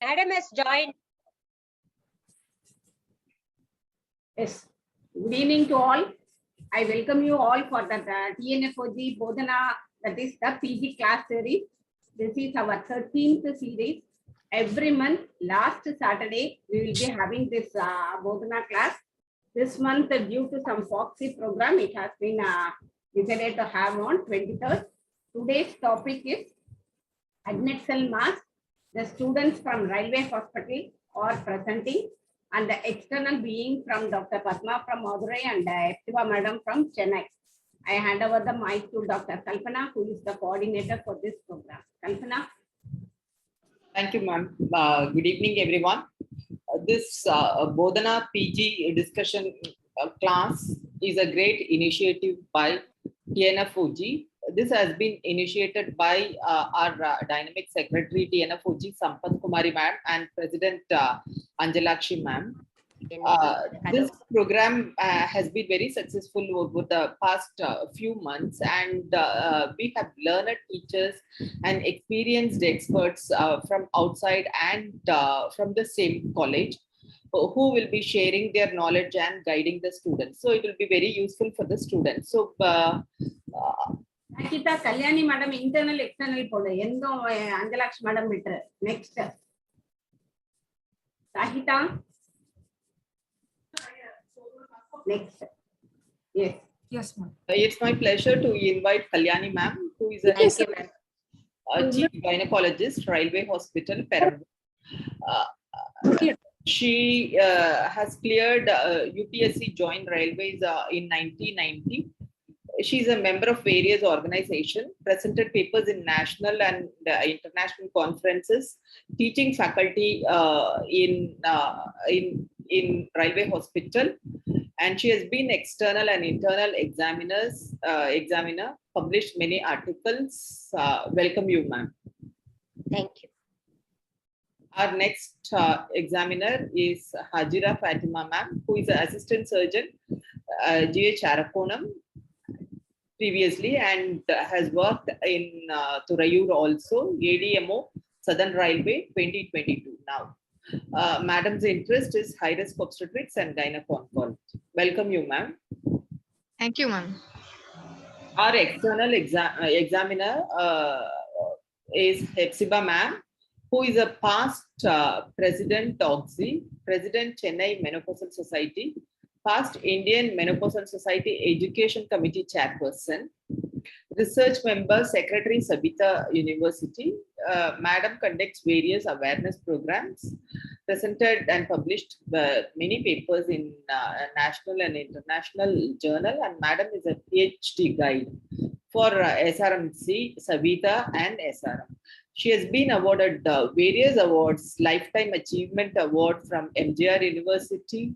Madam has joined. Yes. Good evening to all. I welcome you all for the TNFOG Bodhana, that is the PG class series. This is our 13th series. Every month, last Saturday, we will be having this Bodhana class. This month, due to some FOXy program, it has been decided to have on 23rd. Today's topic is adnexal mass. The students from Railway Hospital are presenting, and the external being from Dr. Padma from Madurai and Eptiva Madam from Chennai. I hand over the mic to Dr. Kalpana, who is the coordinator for this program. Kalpana. Thank you, ma'am. Good evening, everyone. This Bodhana PG discussion class is a great initiative by TNFOG. This has been initiated by our dynamic secretary TNFOG, Sampath Kumari ma'am, and President Anjalakshi ma'am. This program has been very successful over the past few months, and we have learned teachers and experienced experts from outside and from the same college who will be sharing their knowledge and guiding the students. So it will be very useful for the students. So Akita Kalyani Madam, internal, external, Yendo Anjalaksh Madam, next. Sahita. Next. Yes. Yes, ma'am. It's my pleasure to invite Kalyani ma'am, who is a chief gynecologist, Railway Hospital, Perambu. She has cleared UPSC joined railways in 1990. She's a member of various organizations, presented papers in national and international conferences, teaching faculty in Railway Hospital, and she has been external and internal examiner, published many articles. Welcome you, ma'am. Thank you. Our next examiner is Hajira Fatima ma'am, who is an assistant surgeon, GH Arakonam previously, and has worked in Thurayur also, ADMO, Southern Railway 2022 now. Madam's interest is high-risk obstetrics and gynecology. Welcome you, ma'am. Thank you, ma'am. Our external examiner is Hepzibah ma'am, who is a past president TOGSI, president Chennai Menopausal Society, past Indian Menopausal Society Education Committee chairperson, research member, secretary Sabita University. Madam conducts various awareness programs, presented and published many papers in national and international journal, and Madam is a PhD guide for SRMC, Savita and SRM. She has been awarded various awards, Lifetime Achievement Award from MGR University,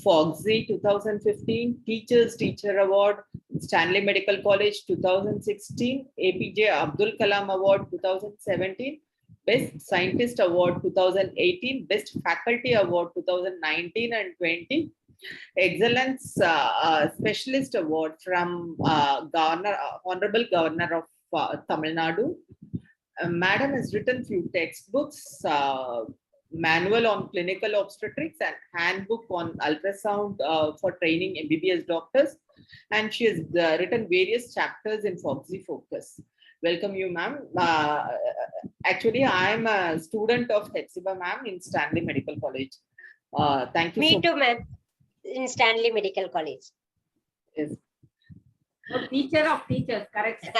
FOXy 2015, Teachers Teacher Award, Stanley Medical College 2016, APJ Abdul Kalam Award 2017, Best Scientist Award 2018, Best Faculty Award 2019 and 20, Excellence Specialist Award from Honorable Governor of Tamil Nadu. Madam has written few textbooks, manual on clinical obstetrics and handbook on ultrasound for training MBBS doctors. And she has written various chapters in FOXy Focus. Welcome you, ma'am. Actually, I am a student of Hepzibah ma'am in Stanley Medical College. Thank you. Me too, ma'am, in Stanley Medical College. Yes. So, teacher of teachers, correct.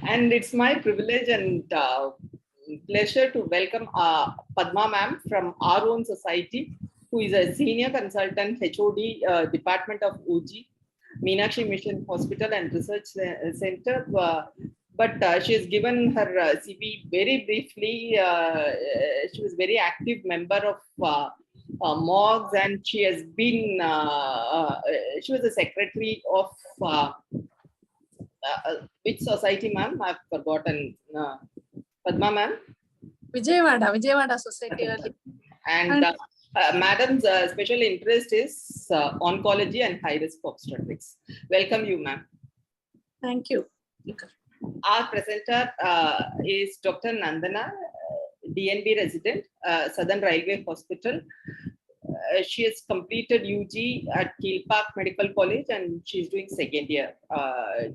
And it's my privilege and pleasure to welcome Padma ma'am from our own society, who is a senior consultant HOD Department of OG, Meenakshi Mission Hospital and Research Center. But she has given her CV very briefly. She was very active member of MOGs, and she has been, she was a secretary of which society, ma'am? I've forgotten. Padma, ma'am? Vijayawada Society. And madam's special interest is oncology and high-risk obstetrics. Welcome you, ma'am. Thank you. Our presenter is Dr. Nandana, DNB resident, Southern Railway Hospital. She has completed UG at Keel Park Medical College and she's doing second year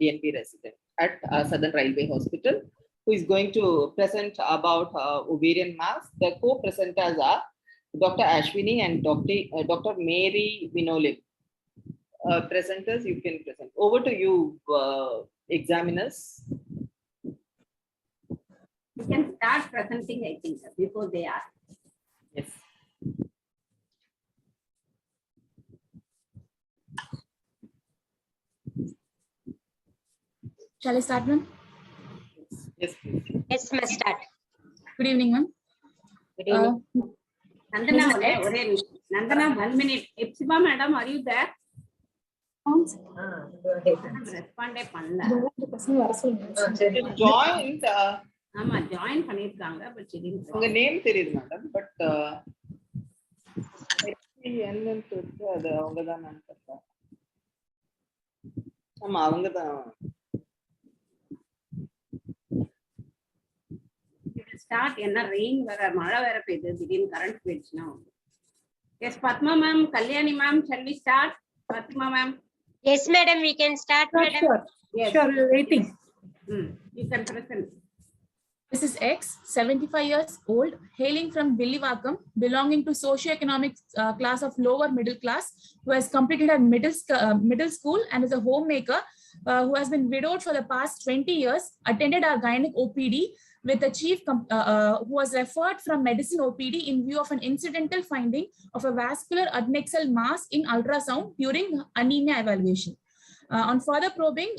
DNB resident at Southern Railway Hospital, who is going to present about ovarian mass. The co-presenters are Dr. Ashwini and Dr. Mary Vinolim. Presenters, you can present. Over to you, examiners. You can start presenting, I think, before they ask. Yes. Shall I start, ma'am? Yes, please. Yes, ma'am, start. Good evening, ma'am. Good evening. Nandana, Mrs. X. Nandana, 1 minute. Epsiba, madam, are you there? Respond பண்ணல. Joined. ஆமா, join பண்ணிருக்காங்க, but she didn't. உங்க name தெரியுது madam, but என்னன்னு சொல்லிட்டு அது அவங்க தான் நான் பார்த்தேன். ஆமா அவங்க தான். Start என்ன rain வேற மழை வேற பெய்யுது, திடீர்னு current போயிடுச்சுனா. Yes, Padma ma'am, Kalyani ma'am, shall we start? Padma ma'am. Yes, madam, we can start, madam. Sure. Yes. Sure, we're waiting. You can present. Mrs. X, 75 years old, hailing from Villivakkam, belonging to socio-economic class of lower middle class, who has completed her middle school and is a homemaker, who has been widowed for the past 20 years, attended our gynec OPD with the chief who was referred from medicine OPD in view of an incidental finding of a vascular adnexal mass in ultrasound during anemia evaluation. On further probing,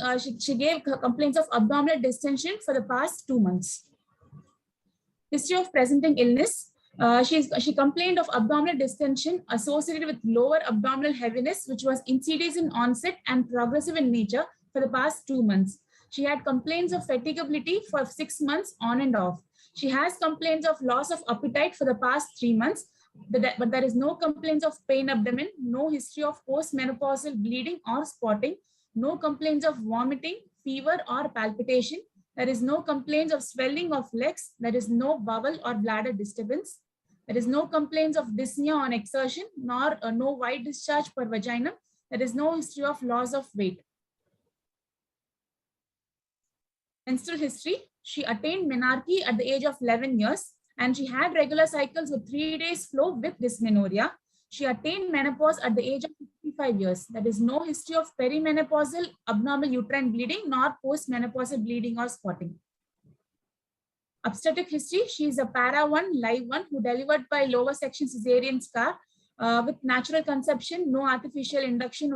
she gave complaints of abdominal distension for the past 2 months. History of presenting illness. She complained of abdominal distension associated with lower abdominal heaviness, which was insidious in onset and progressive in nature for the past 2 months. She had complaints of fatigability for 6 months on and off. She has complaints of loss of appetite for the past 3 months, but there is no complaints of pain abdomen, no history of postmenopausal bleeding or spotting, no complaints of vomiting, fever or palpitation. There is no complaints of swelling of legs. There is no bowel or bladder disturbance. There is no complaints of dyspnea on exertion, nor no white discharge per vagina. There is no history of loss of weight. Menstrual history. She attained menarche at the age of 11 years and she had regular cycles with 3 days flow with dysmenorrhea. She attained menopause at the age of 55 years. There is no history of perimenopausal abnormal uterine bleeding nor postmenopausal bleeding or spotting. Obstetric history. She is a para 1, live 1 who delivered by lower section cesarean scar with natural conception. No artificial induction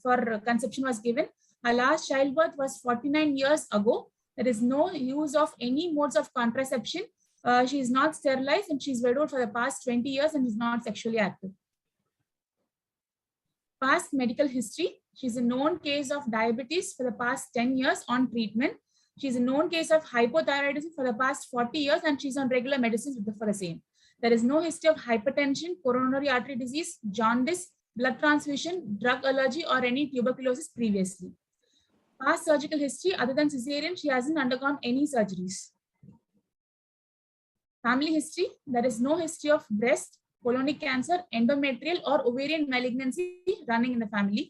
for conception was given. Her last childbirth was 49 years ago. There is no use of any modes of contraception. She is not sterilized and she is widowed for the past 20 years and is not sexually active. Past medical history. She is a known case of diabetes for the past 10 years on treatment. She is a known case of hypothyroidism for the past 40 years and she's on regular medicines for the same. There is no history of hypertension, coronary artery disease, jaundice, blood transfusion, drug allergy or any tuberculosis previously. Past surgical history, other than cesarean, she hasn't undergone any surgeries. Family history, there is no history of breast, colonic cancer, endometrial or ovarian malignancy running in the family.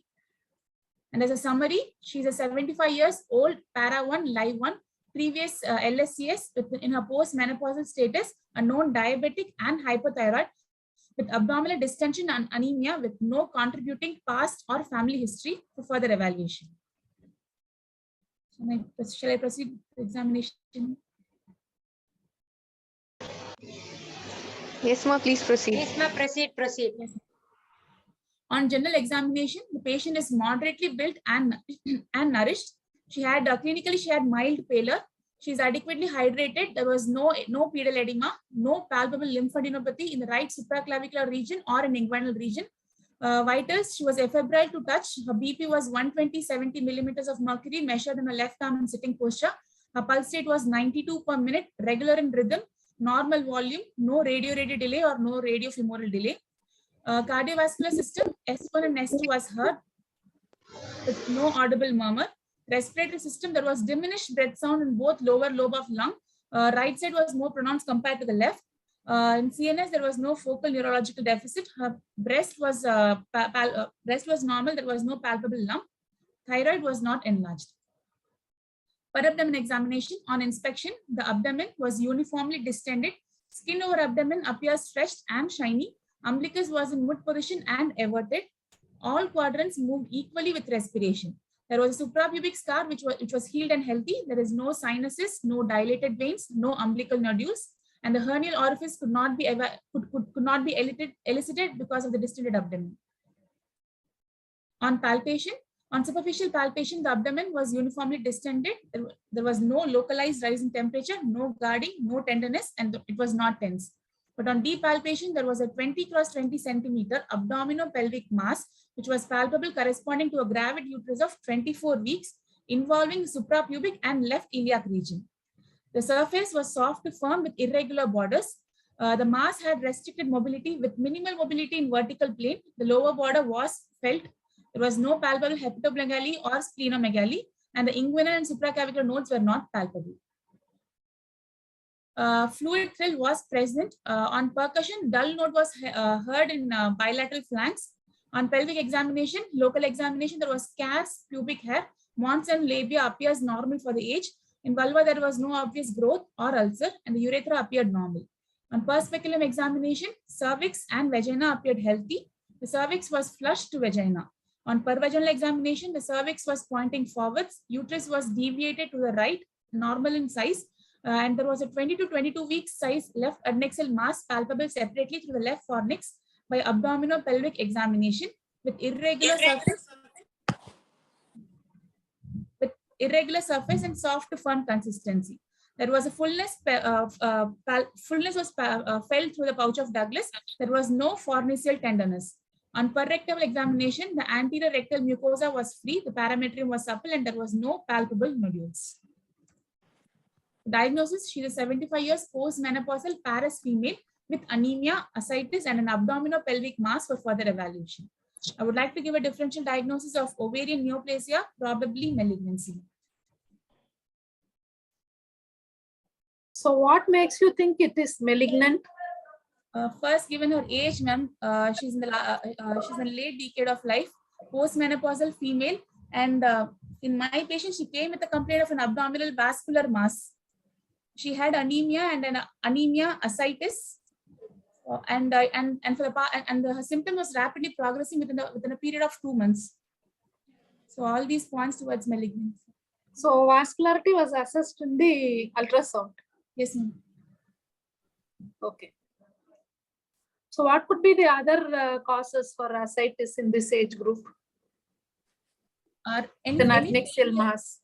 And as a summary, she's a 75 years old, para 1, live 1, previous LSCS in her post-menopausal status, a known diabetic and hypothyroid with abdominal distension and anemia with no contributing past or family history for further evaluation. Shall I proceed to examination? Yes, ma, please proceed. Yes, ma'am, proceed. Yes. On general examination, the patient is moderately built and nourished. She had clinically she had mild pallor. She is adequately hydrated. There was no pedal edema, no palpable lymphadenopathy in the right supraclavicular region or in inguinal region. Vitals, she was afebrile to touch. Her BP was 120/70 millimeters of mercury measured in her left arm in sitting posture. Her pulse rate was 92 per minute, regular in rhythm, normal volume, no radio delay or no radiofemoral delay. Cardiovascular system, S1 and S2 was heard with no audible murmur. Respiratory system, there was diminished breath sound in both lower lobe of lung. Right side was more pronounced compared to the left. In CNS, there was no focal neurological deficit. Her breast was normal. There was no palpable lump. Thyroid was not enlarged. Per abdomen examination, on inspection, the abdomen was uniformly distended. Skin over abdomen appears stretched and shiny. Umbilicus was in mid position and everted. All quadrants moved equally with respiration. There was a suprapubic scar which was healed and healthy. There is no sinuses, no dilated veins, no umbilical nodules, and the hernial orifice could not be elicited because of the distended abdomen. On palpation, on superficial palpation, the abdomen was uniformly distended. There was no localized rise in temperature, no guarding, no tenderness, and it was not tense. But on deep palpation, there was a 20 cross 20 centimeter abdominopelvic mass, which was palpable corresponding to a gravid uterus of 24 weeks, involving suprapubic and left iliac region. The surface was soft to firm with irregular borders. The mass had restricted mobility with minimal mobility in vertical plane. The lower border was felt. There was no palpable hepatomegaly or splenomegaly, and the inguinal and supraclavicular nodes were not palpable. Fluid thrill was present. On percussion, dull node was heard in bilateral flanks. On pelvic examination, local examination, there was scarce pubic hair. Mons and labia appears normal for the age. In vulva, there was no obvious growth or ulcer, and the urethra appeared normal. On perspiculum examination, cervix and vagina appeared healthy. The cervix was flush to vagina. On pervaginal examination, the cervix was pointing forwards. Uterus was deviated to the right, normal in size, and there was a 20 to 22 weeks size left adnexal mass palpable separately through the left fornix by abdominopelvic examination with irregular surface and soft to firm consistency. There was a fullness was felt through the pouch of Douglas. There was no fornicial tenderness. On perrectal examination, the anterior rectal mucosa was free, the parametrium was supple, and there was no palpable nodules. Diagnosis: she is a 75 years post-menopausal Paris female with anemia, ascites, and an abdominopelvic mass for further evaluation. I would like to give a differential diagnosis of ovarian neoplasia, probably malignancy. So what makes you think it is malignant? First, given her age, ma'am, she's in the late decade of life, post-menopausal female, and in my patient, she came with a complaint of an abdominal vascular mass. She had anemia and an anemia, ascites, and her symptom was rapidly progressing within a period of 2 months. So all these points towards malignancy. So vascularity was assessed in the ultrasound. Yes, ma'am. Okay. So what could be the other causes for ascites in this age group? The adnexal mass.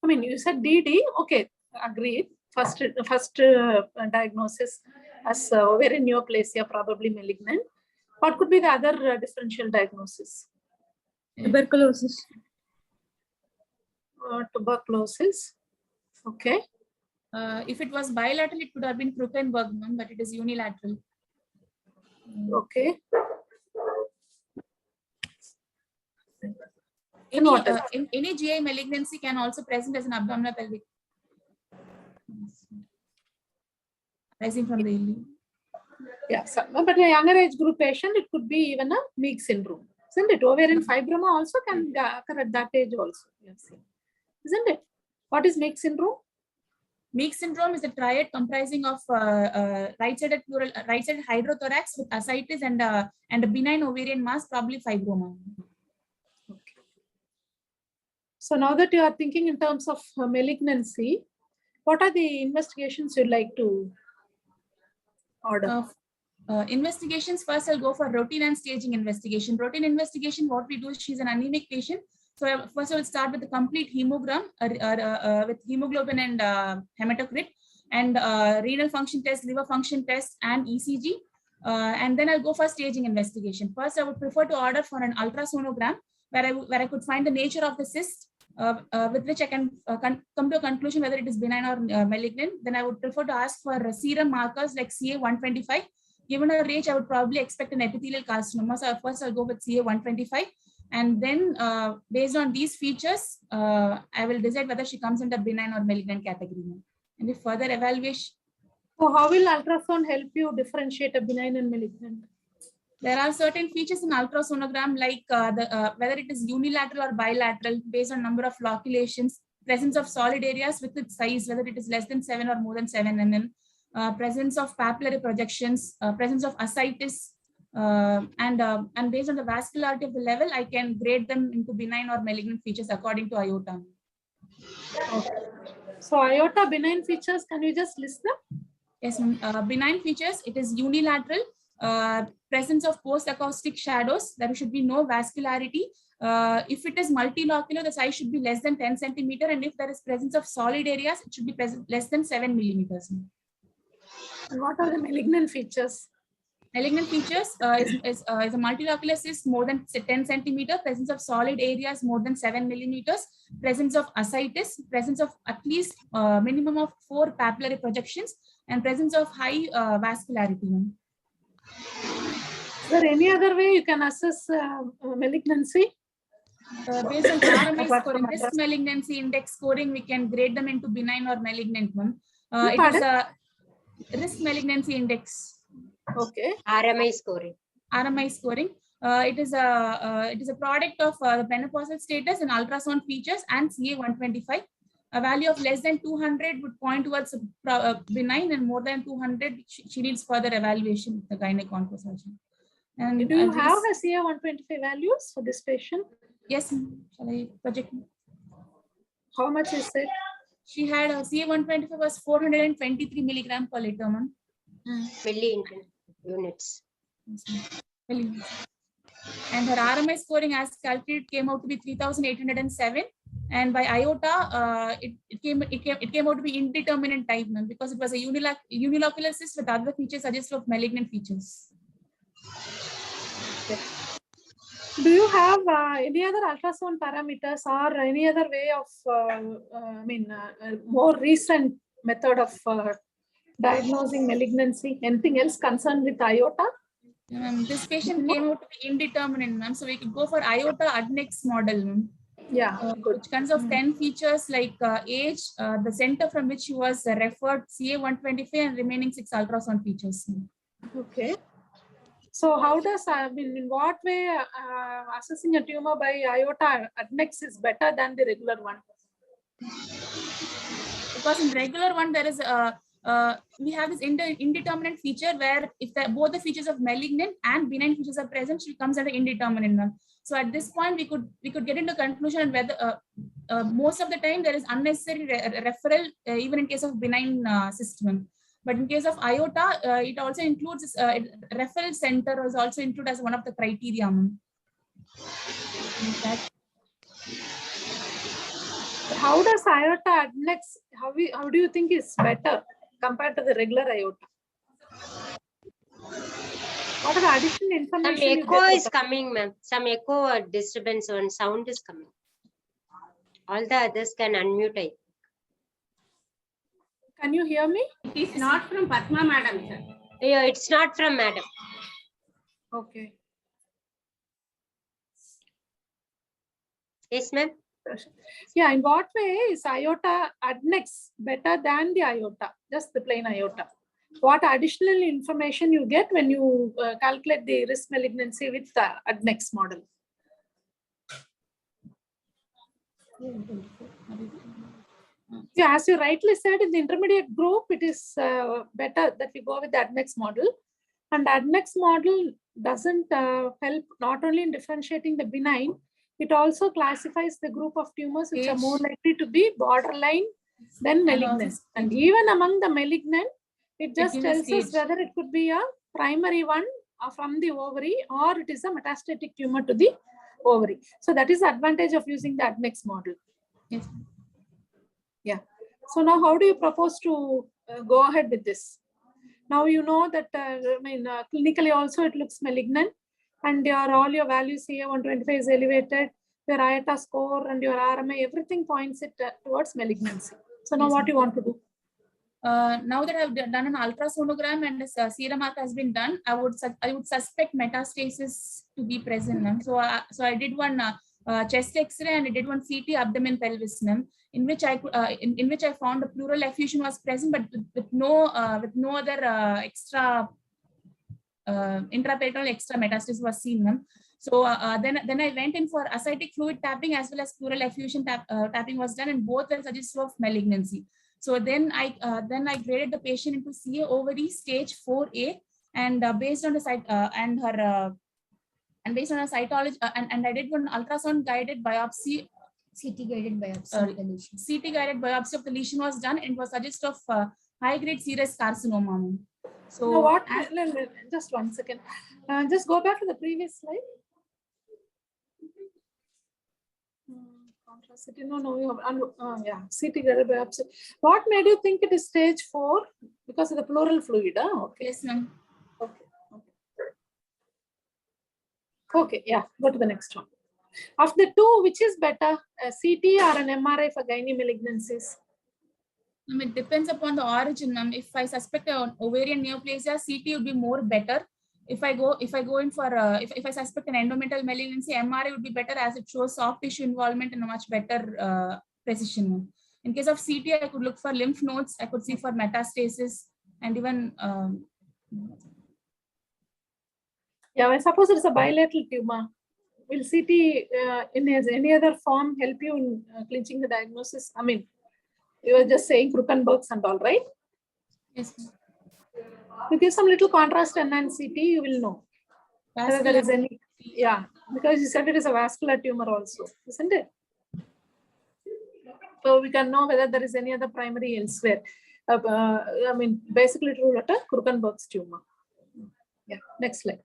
I mean, you said DD. Okay, agreed. First diagnosis as ovarian neoplasia, probably malignant. What could be the other differential diagnosis? Tuberculosis. Tuberculosis. Okay. If it was bilateral, it could have been Krukenberg, but it is unilateral. Okay. Any GI malignancy can also present as an abdominal pelvic rising from the ileum. Yeah, so, but a younger age group patient, it could be even a Meeks syndrome. Isn't it? Ovarian fibroma also can occur at that age also. Isn't it? What is Meeks syndrome? Meeks syndrome is a triad comprising of right-sided hydrothorax with ascites and a benign ovarian mass, probably fibroma. Okay. So now that you are thinking in terms of malignancy, what are the investigations you'd like to order? Investigations, first I'll go for routine and staging investigation. Routine investigation, what we do is she's an anemic patient. So first I will start with the complete hemogram with hemoglobin and hematocrit and renal function test, liver function test and ECG. And then I'll go for staging investigation. First, I would prefer to order for an ultrasonogram where I could find the nature of the cyst with which I can come to a conclusion whether it is benign or malignant. Then I would prefer to ask for serum markers like CA-125. Given her age, I would probably expect an epithelial carcinoma. So first I'll go with CA-125. And then based on these features, I will decide whether she comes under benign or malignant category. And if further evaluation, So how will ultrasound help you differentiate a benign and malignant? there are certain features in ultrasonogram like whether it is unilateral or bilateral based on number of loculations, presence of solid areas with its size, whether it is less than 7 or more than 7 mm, presence of papillary projections, presence of ascites, and based on the vascularity of the level, I can grade them into benign or malignant features according to IOTA. Okay. So IOTA benign features, can you just list them? Yes, benign features, it is unilateral, presence of post-acoustic shadows, there should be no vascularity. If it is multilocular, the size should be less than 10 centimeter, and if there is presence of solid areas, it should be present less than 7 millimeters. And what are the malignant features? Malignant features is a multilocular cyst more than 10 centimeter, presence of solid areas more than 7 millimeters, presence of ascites, presence of at least minimum of 4 papillary projections, and presence of high vascularity. Is there any other way you can assess malignancy? Based on RMI Apart scoring, from risk malignancy index scoring, we can grade them into benign or malignant one. It is Pardon? a risk malignancy index. Okay. RMI scoring. RMI scoring. It is a product of the menopausal status and ultrasound features and CA125. A value of less than 200 would point towards benign, and more than 200, she needs further evaluation with the gynec-onco surgeon. And Do you have a CA125 values for this patient? Yes, shall I project? How much is it? She had a CA125 was 423 milligram per liter, ma'am. Milli units. And her RMI scoring as calculated came out to be 3,807, and by IOTA it came out to be indeterminate type, ma'am, because it was a unilocular cyst with other features suggestive of malignant features. Do you have any other ultrasound parameters or any other way of, more recent method of diagnosing malignancy? Anything else concerned with IOTA? This patient came out to be indeterminate, ma'am. So we could go for IOTA ADNEX model, ma'am. Yeah, good. Which consists of 10 features like age, the center from which she was referred, CA125, and remaining 6 ultrasound features. Okay. So how does, in what way assessing a tumor by IOTA ADNEX is better than the regular one? Because in regular one, there is we have this indeterminate feature where if both the features of malignant and benign features are present, she comes as an indeterminate one. So at this point, we could get into conclusion whether most of the time there is unnecessary referral even in case of benign system. But in case of IOTA, it also includes referral center is also included as one of the criteria. How does IOTA ADNEX, how do you think is better compared to the regular IOTA? What are the additional information? Some you echo get is coming, ma'am. Some echo or disturbance or sound is coming. All the others can unmute. Can you hear me? It is not from Padma madam, sir. Yeah, it's not from madam. Okay. Yes, ma'am. Yeah, in what way is IOTA ADNEX better than the IOTA, just the plain IOTA? What additional information you get when you calculate the risk malignancy with the ADNEX model? Yeah, as you rightly said, in the intermediate group, it is better that we go with the ADNEX model. And ADNEX model doesn't help not only in differentiating the benign, it also classifies the group of tumors which are more likely to be borderline than malignant. And even among the malignant, it just tells us whether it could be a primary one from the ovary or it is a metastatic tumor to the ovary. So that is the advantage of using the ADNEX model. Yes. Yeah. So now how do you propose to go ahead with this? Now you know that clinically also it looks malignant and all your values here, 125 is elevated, your IOTA score and your RMI, everything points it towards malignancy. So now what do you want to do? Now that I've done an ultrasonogram and a serum arc has been done, I would suspect metastasis to be present. So I did one chest X-ray and I did one CT abdomen pelvis, ma'am, in which I found a pleural effusion was present, but with no other extra intraperitoneal extra metastasis was seen, ma'am. So then I went in for ascitic fluid tapping as well as pleural effusion tapping was done, and both were suggestive of malignancy. So then I graded the patient into CA ovary stage 4A, and based on the site and based on a cytology, and I did one ultrasound guided biopsy. CT guided biopsy of the lesion. CT guided biopsy of the lesion was done, and it was suggestive of high grade serous carcinoma, ma'am. So No, what? Just 1 second. Just go back to the previous slide. Contrast CT. No, you have, yeah, CT guided biopsy. What made you think it is stage 4? Because of the pleural fluid, okay. yes, ma'am. Okay, yeah, go to the next one. Of the two, which is better, a CT or an MRI for gynae malignancies? It depends upon the origin, ma'am. If I suspect an ovarian neoplasia, CT would be more better. If I go in for if I suspect an endometrial malignancy, MRI would be better as it shows soft tissue involvement and a much better precision. In case of CT, I could look for lymph nodes. I could see for metastasis and even. Yeah, I suppose it's a bilateral tumor. Will CT in any other form help you in clinching the diagnosis? I mean, you were just saying Krukenberg's and all, right? Yes. You give some little contrast enhanced CT, you will know whether there is any. Yeah, because you said it is a vascular tumor also, isn't it? So we can know whether there is any other primary elsewhere. I mean, basically to rule out a Krukenberg's tumor. Yeah, next slide.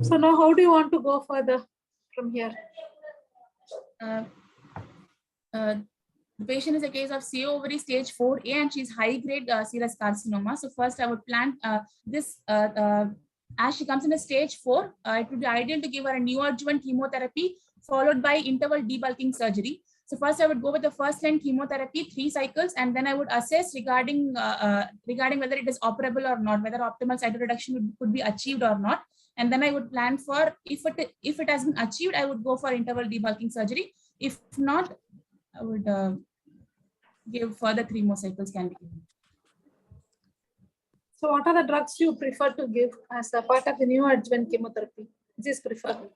So now how do you want to go further from here? The patient is a case of CA ovary stage 4A and she's high grade serous carcinoma. So first I would plan this as she comes in a stage 4, it would be ideal to give her a neoadjuvant chemotherapy followed by interval debulking surgery. So first I would go with the first line chemotherapy, 3 cycles, and then I would assess regarding whether it is operable or not, whether optimal cytoreduction could be achieved or not. And then I would plan for, if it has been achieved, I would go for interval debulking surgery. If not, I would give further 3 more cycles can be given. So what are the drugs you prefer to give as a part of the neoadjuvant chemotherapy? Which is preferred?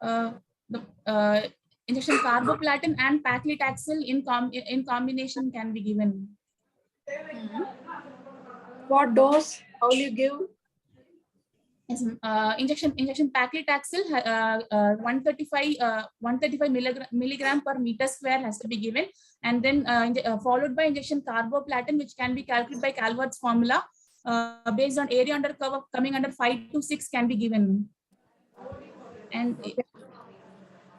The injection carboplatin and paclitaxel in combination can be given. What dose? How will you give? Yes, injection paclitaxel 135 milligram per meter square has to be given, and then followed by injection carboplatin, which can be calculated by Calvert's formula based on area under curve coming under 5 to 6 can be given. And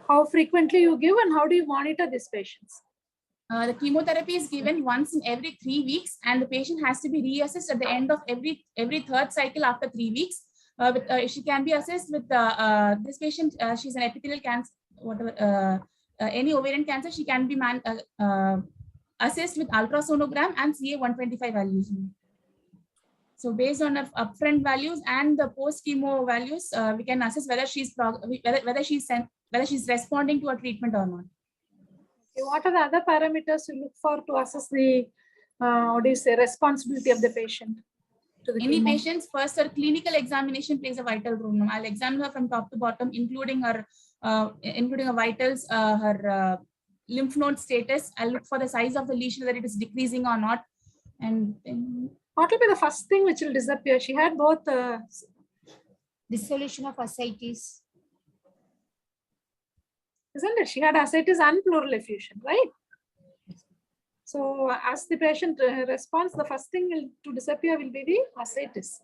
how frequently you give and how do you monitor these patients? The chemotherapy is given once in every 3 weeks, and the patient has to be reassessed at the end of every 3rd cycle after 3 weeks. She can be assessed with this patient. She's an epithelial cancer, whatever, any ovarian cancer. She can be assessed with ultrasonogram and CA-125 values. So based on upfront values and the post chemo values, we can assess whether whether she's responding to a treatment or not. Okay, what are the other parameters you look for to assess the responsibility of the patient? Any patients, first her clinical examination plays a vital role. I'll examine her from top to bottom, including her vitals, her lymph node status. I'll look for the size of the lesion, whether it is decreasing or not. And then what will be the first thing which will disappear? She had both dissolution of ascites. Isn't it? She had ascites and pleural effusion, right? So as the patient responds, the first thing to disappear will be the ascites.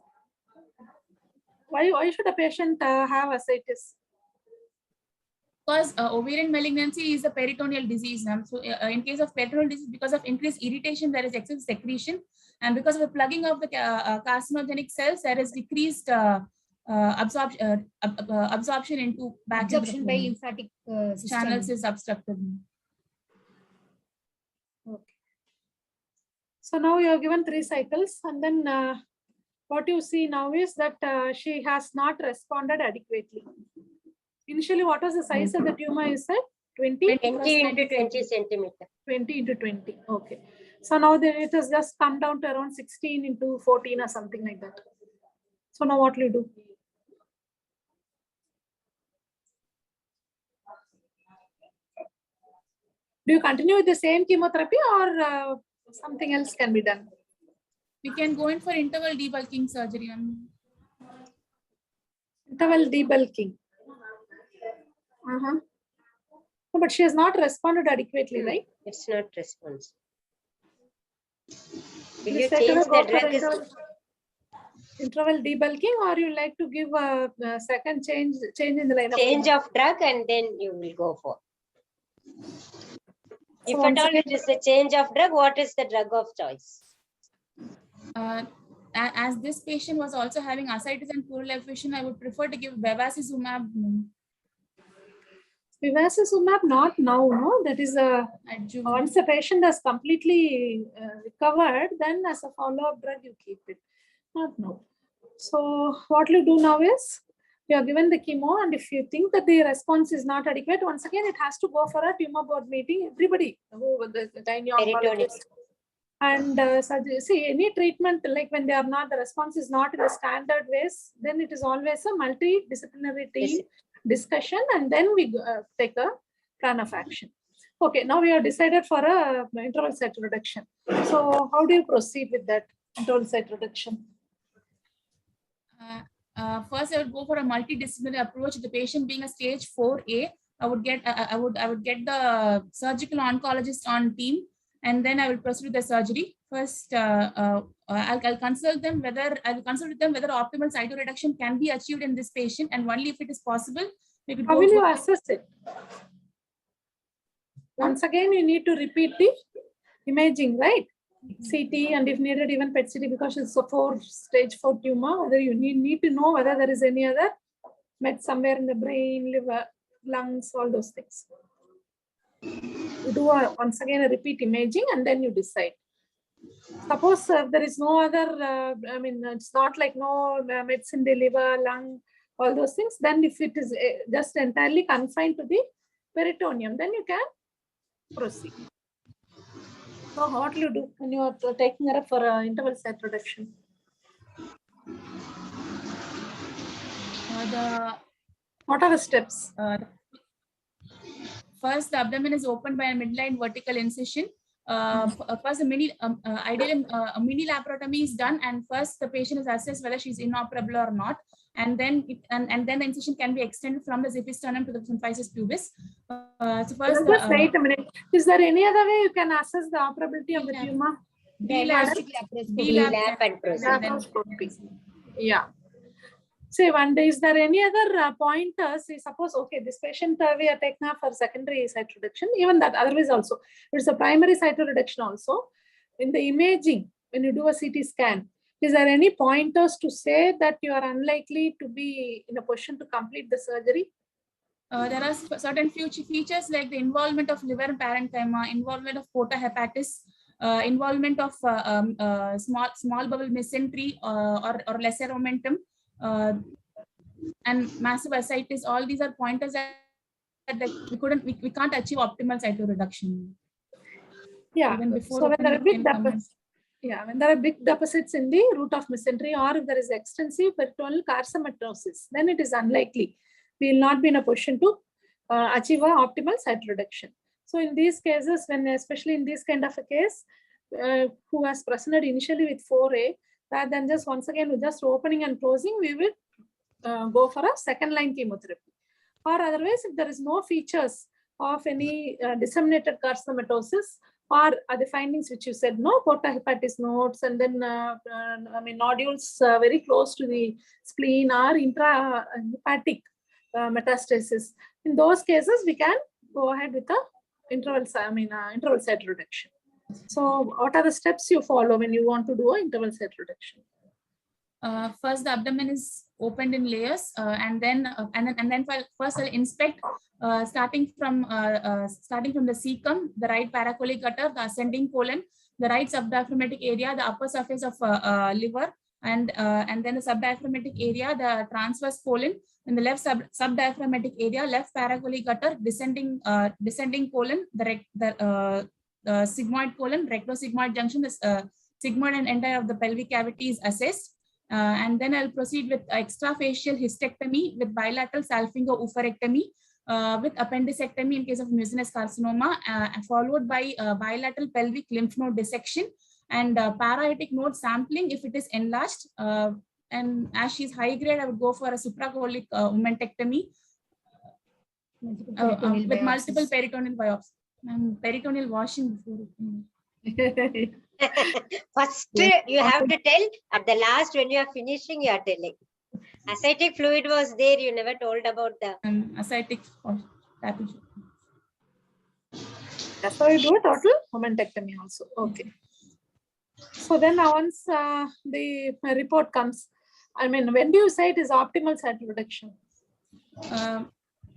Why should a patient have ascites? Because ovarian malignancy is a peritoneal disease. So in case of peritoneal disease, because of increased irritation, there is excessive secretion. And because of the plugging of the carcinogenic cells, there is decreased absorption into back absorption by lymphatic channels is obstructed. Okay. So now you have given 3 cycles, and then what you see now is that she has not responded adequately. Initially, what was the size of the tumor? You said 20? 20 into 20 centimeter. 20 into 20. Okay. So now then it has just come down to around 16 into 14 or something like that. So now what will you do? Do you continue with the same chemotherapy, or something else can be done? We can go in for interval debulking surgery. Interval debulking. No, but she has not responded adequately, right? It's not response. Will Please you take change a the go for drug? interval debulking, or you like to give a second change in the line of Change chemo? of drug and then you will go for. If So at once all again- it is a change of drug, what is the drug of choice? As this patient was also having ascites and pleural effusion, I would prefer to give bevacizumab Bevacizumab, not now, no? That is adjuvant. once the patient has completely recovered, then as a follow-up drug, you keep it. Not now. So what you do now is, you are given the chemo, and if you think that the response is not adequate, once again, it has to go for a tumor board meeting. Everybody, who the gynae oncologist, and see, any treatment, like when they are not, the response is not in the standard ways, then it is always a multidisciplinary team discussion, and then we take a plan of action. Okay, now we have decided for a interval site reduction. So how do you proceed with that interval site reduction? First, I would go for a multidisciplinary approach. The patient being a stage 4A, I would get the surgical oncologist on team, and then I will proceed with the surgery. First, I'll consult them whether optimal cytoreduction can be achieved in this patient, and only if it is possible, we could How go will you for- assess it? Once again, you need to repeat the imaging, right? CT, and if needed, even PET CT, because it's a stage 4 tumor. Whether you need to know whether there is any other met somewhere in the brain, liver, lungs, all those things. You do once again a repeat imaging, and then you decide. Suppose there is no other, it's not like no mets in the liver, lung, all those things. Then if it is just entirely confined to the peritoneum, then you can proceed. So what will you do when you are taking her up for interval site reduction? What are the steps? First, the abdomen is opened by a midline vertical incision. First, ideally, a mini laparotomy is done, and first the patient is assessed whether she's inoperable or not, and then the incision can be extended from the xiphisternum to the symphysis pubis. So first, Just wait a minute. Is there any other way you can assess the operability of the tumor? Diagnostic D-lap and proceed. Laparoscopy. Yeah. Say one day, is there any other pointers? Say, suppose, okay, this patient we are taking her for secondary site reduction, even that otherwise also. It's a primary site reduction also. In the imaging, when you do a CT scan, is there any pointers to say that you are unlikely to be in a position to complete the surgery? There are certain features like the involvement of liver parenchyma, involvement of porta hepatis, involvement of small bowel mesentery or lesser momentum, and massive ascites. All these are pointers that we can't achieve optimal cytoreduction. Yeah. Even before So when there are opening, big deposits, when there are big deposits in the root of mesentery, or if there is extensive peritoneal carcinomatosis, then it is unlikely we will not be in a position to achieve an optimal site reduction. So in these cases, when especially in this kind of a case, who has presented initially with 4A, rather than just once again with just opening and closing, we will go for a second line chemotherapy. Or otherwise, if there is no features of any disseminated carcinomatosis, or the findings which you said, no porta hepatis nodes, and then nodules very close to the spleen, or intrahepatic metastasis. In those cases, we can go ahead with the interval site reduction. So what are the steps you follow when you want to do an interval site reduction? First, the abdomen is opened in layers, and then first I'll inspect starting from the cecum, the right paracolic gutter, the ascending colon, the right subdiaphragmatic area, the upper surface of liver, and then the subdiaphragmatic area, the transverse colon, in the left subdiaphragmatic area, left paracolli gutter, descending colon, the sigmoid colon, rectosigmoid junction, the sigmoid and entire of the pelvic cavity is assessed. And then I'll proceed with extrafacial hystectomy with bilateral salpingo-oophorectomy with appendicectomy in case of mucinous carcinoma, followed by bilateral pelvic lymph node dissection and parietic node sampling if it is enlarged. And as she's high grade, I would go for a supracolic omentectomy with multiple peritoneal biopsies and peritoneal washing before. First, you have to tell. At the last, when you are finishing, you are telling. Ascitic fluid was there. You never told about the Ascitic tapping. That's how you do a total momentectomy also. Okay. So then once the report comes, I mean, when do you say it is optimal cytoreduction?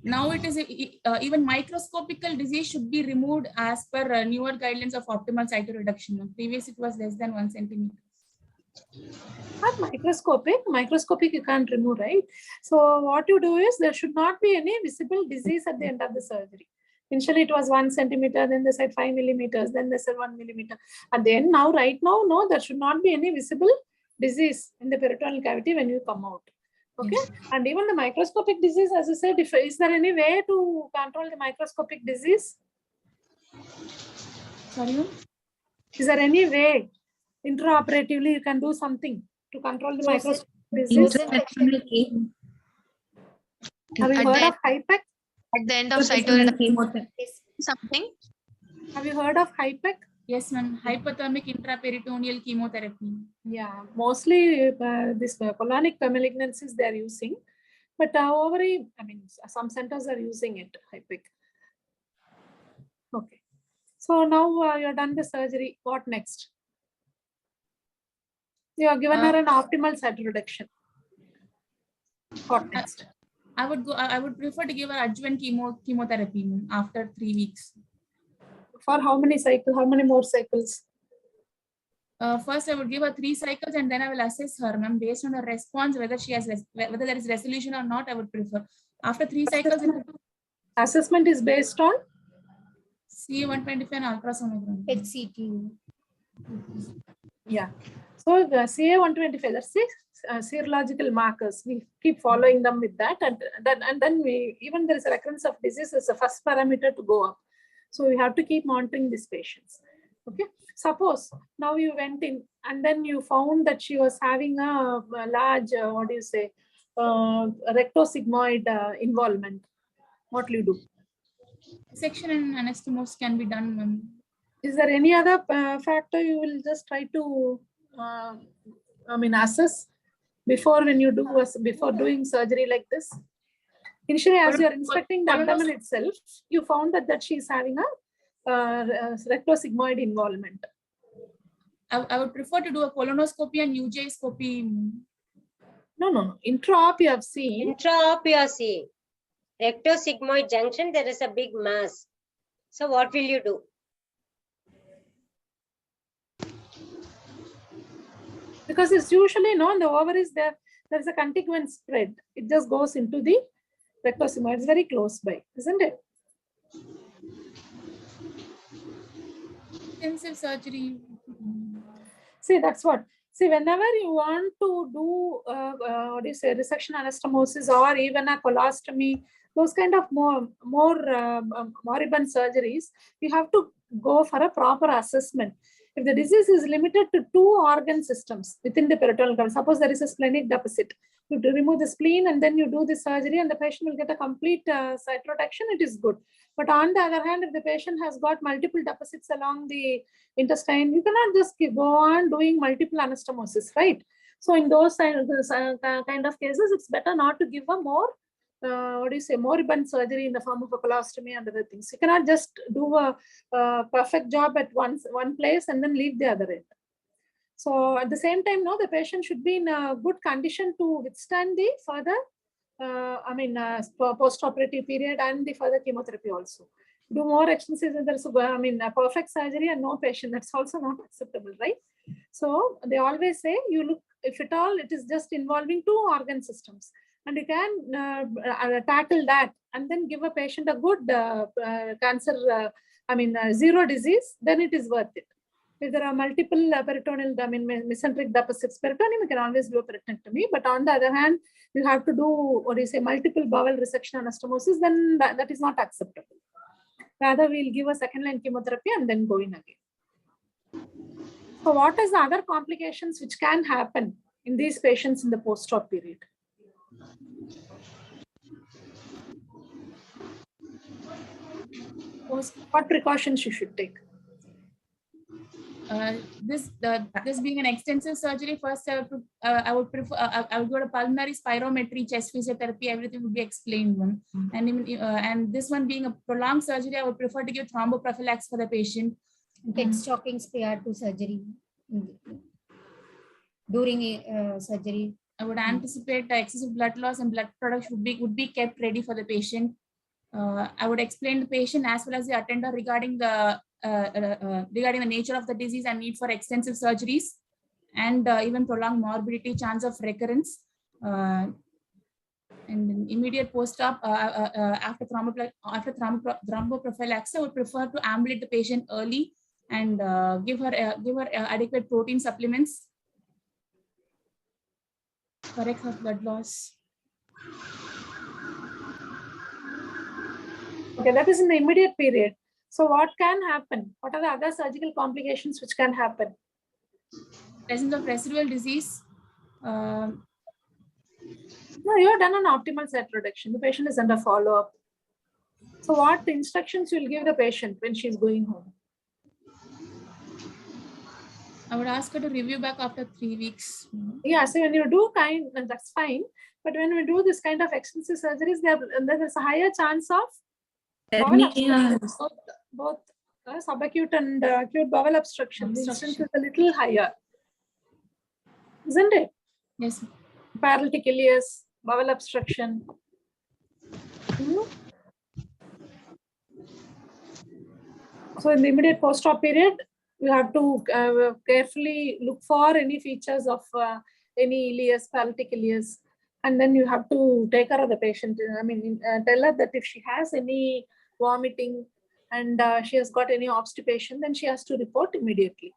Now it is even microscopical disease should be removed as per newer guidelines of optimal cytoreduction. Previous it was less than 1 centimeter. Not microscopic you can't remove, right? So what you do is there should not be any visible disease at the end of the surgery. Initially it was 1 centimeter, then they said 5 millimeters, then they said 1 millimeter. At the end now, right now, no, there should not be any visible disease in the peritoneal cavity when you come out. Okay, and even the microscopic disease, as I said, is there any way to control the microscopic disease? Sorry? Is there any way intraoperatively you can do something to control the microscopic disease? Have you heard of HIPEC? At the end of cytoreduction, something? Have you heard of HIPEC? Yes, ma'am. Hypothermic intraperitoneal chemotherapy. Yeah, mostly this colonic malignancies they are using, but ovary, I mean, some centers are using it, HIPEC. Okay, so now you're done the surgery. What next? You are given her an optimal cytoreduction. What next? I would prefer to give her adjuvant chemotherapy after 3 weeks. For how many cycles? How many more cycles? First, I would give her 3 cycles, and then I will assess her, ma'am, based on her response, whether she has whether there is resolution or not. I would prefer after 3 cycles. Assessment is based on CA-125 and ultrasonography. HCT. Yeah. So the CA-125, that's the serological markers. We keep following them with that, and then we even there is a recurrence of disease as the first parameter to go up. So we have to keep monitoring these patients. Okay. Suppose now you went in and then you found that she was having a large, rectosigmoid involvement. What will you do? Section and anastomosis can be done, ma'am. Is there any other factor you will just try to, assess before when you do before doing surgery like this? Initially, as you are inspecting the abdomen itself, you found that she is having a rectosigmoid involvement. I would prefer to do a colonoscopy and UGI-scopy. No. Intra-op you have seen. intra-op you are seeing. Rectosigmoid junction, there is a big mass. So what will you do? Because it's usually in the ovaries there's a contiguous spread. It just goes into the rectosigmoid. It's very close by, isn't it? Intensive surgery. See, that's what. See, whenever you want to do resection anastomosis or even a colostomy, those kind of more moribund surgeries, you have to go for a proper assessment. If the disease is limited to 2 organ systems within the peritoneal cavity, suppose there is a splenic deficit, you remove the spleen and then you do the surgery and the patient will get a complete cytoreduction, it is good. But on the other hand, if the patient has got multiple deficits along the intestine, you cannot just go on doing multiple anastomosis, right? So in those kind of cases, it's better not to give a more moribund surgery in the form of a colostomy and other things. You cannot just do a perfect job at one place and then leave the other end. So at the same time, the patient should be in a good condition to withstand the further, post-operative period and the further chemotherapy also. do more extensions, and there's a perfect surgery and no patient. That's also not acceptable, right? So they always say you look, if at all, it is just involving 2 organ systems, and you can tackle that and then give a patient a good cancer, zero disease, then it is worth it. If there are multiple peritoneal, mesenteric deposits, peritoneum, you can always do a peritoneectomy. But on the other hand, you have to do multiple bowel resection anastomosis, then that is not acceptable. Rather, we'll give a second line chemotherapy and then go in again. So what is the other complications which can happen in these patients in the post-op period? What precautions you should take? This being an extensive surgery, first I would prefer I would go to pulmonary spirometry, chest physiotherapy, everything would be explained. And this one being a prolonged surgery, I would prefer to give thromboprophylaxis for the patient. Get stocking prior to surgery. During surgery, I would anticipate excessive blood loss and blood products would be kept ready for the patient. I would explain the patient as well as the attender regarding the nature of the disease and need for extensive surgeries, and even prolonged morbidity, chance of recurrence, and immediate post-op after thromboprophylaxis. I would prefer to ambulate the patient early and give her adequate protein supplements, correct her blood loss. Okay, that is in the immediate period. So what can happen? What are the other surgical complications which can happen? Presence of residual disease. No, you have done an optimal set reduction. The patient is under follow-up. So what instructions you will give the patient when she is going home? I would ask her to review back after 3 weeks. Yeah, so when you do that's fine. But when we do this kind of extensive surgeries, there's a higher chance of bowel obstructions, both subacute and acute bowel obstruction. The incidence is a little higher, isn't it? Yes. Paralytic ileus, bowel obstruction. So in the immediate post-op period, you have to carefully look for any features of any ileus, paralytic ileus, and then you have to take care of the patient. Tell her that if she has any vomiting and she has got any obstipation, then she has to report immediately.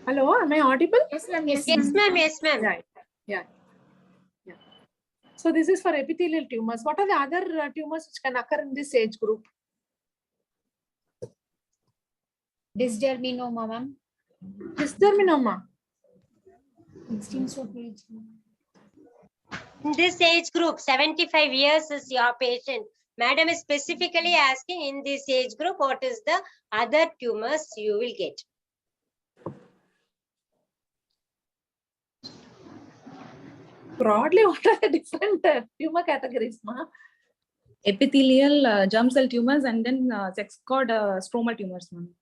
Hello, am I audible? Yes, ma'am. Yes, ma'am. Yes, ma'am. Right. Yeah. So this is for epithelial tumors. What are the other tumors which can occur in this age group? dysgerminoma, ma'am. Dysgerminoma. In this age group, 75 years is your patient. Madam is specifically asking in this age group, what is the other tumors you will get? Broadly, what are the different tumor categories, ma? Epithelial, germ cell tumors, and then sex cord stromal tumors, ma'am.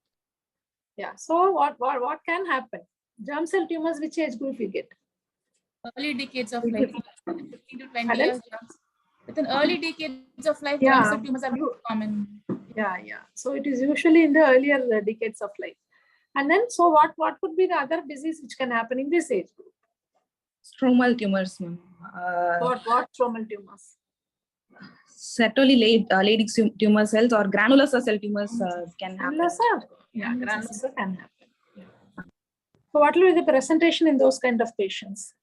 Yeah. So what can happen? Germ cell tumors, which age group you get? Early decades of life, 15 to 20 years. Within early decades of life, Yeah. germ cell tumors are very common. Yeah. So it is usually in the earlier decades of life. And then, so what could be the other disease which can happen in this age group? Stromal tumors, ma'am. What stromal tumors? Certainly Leydig tumor cells or granular cell tumors can happen. Granular cell? Yeah, granular cell can happen. Yeah. So what will be the presentation in those kind of patients?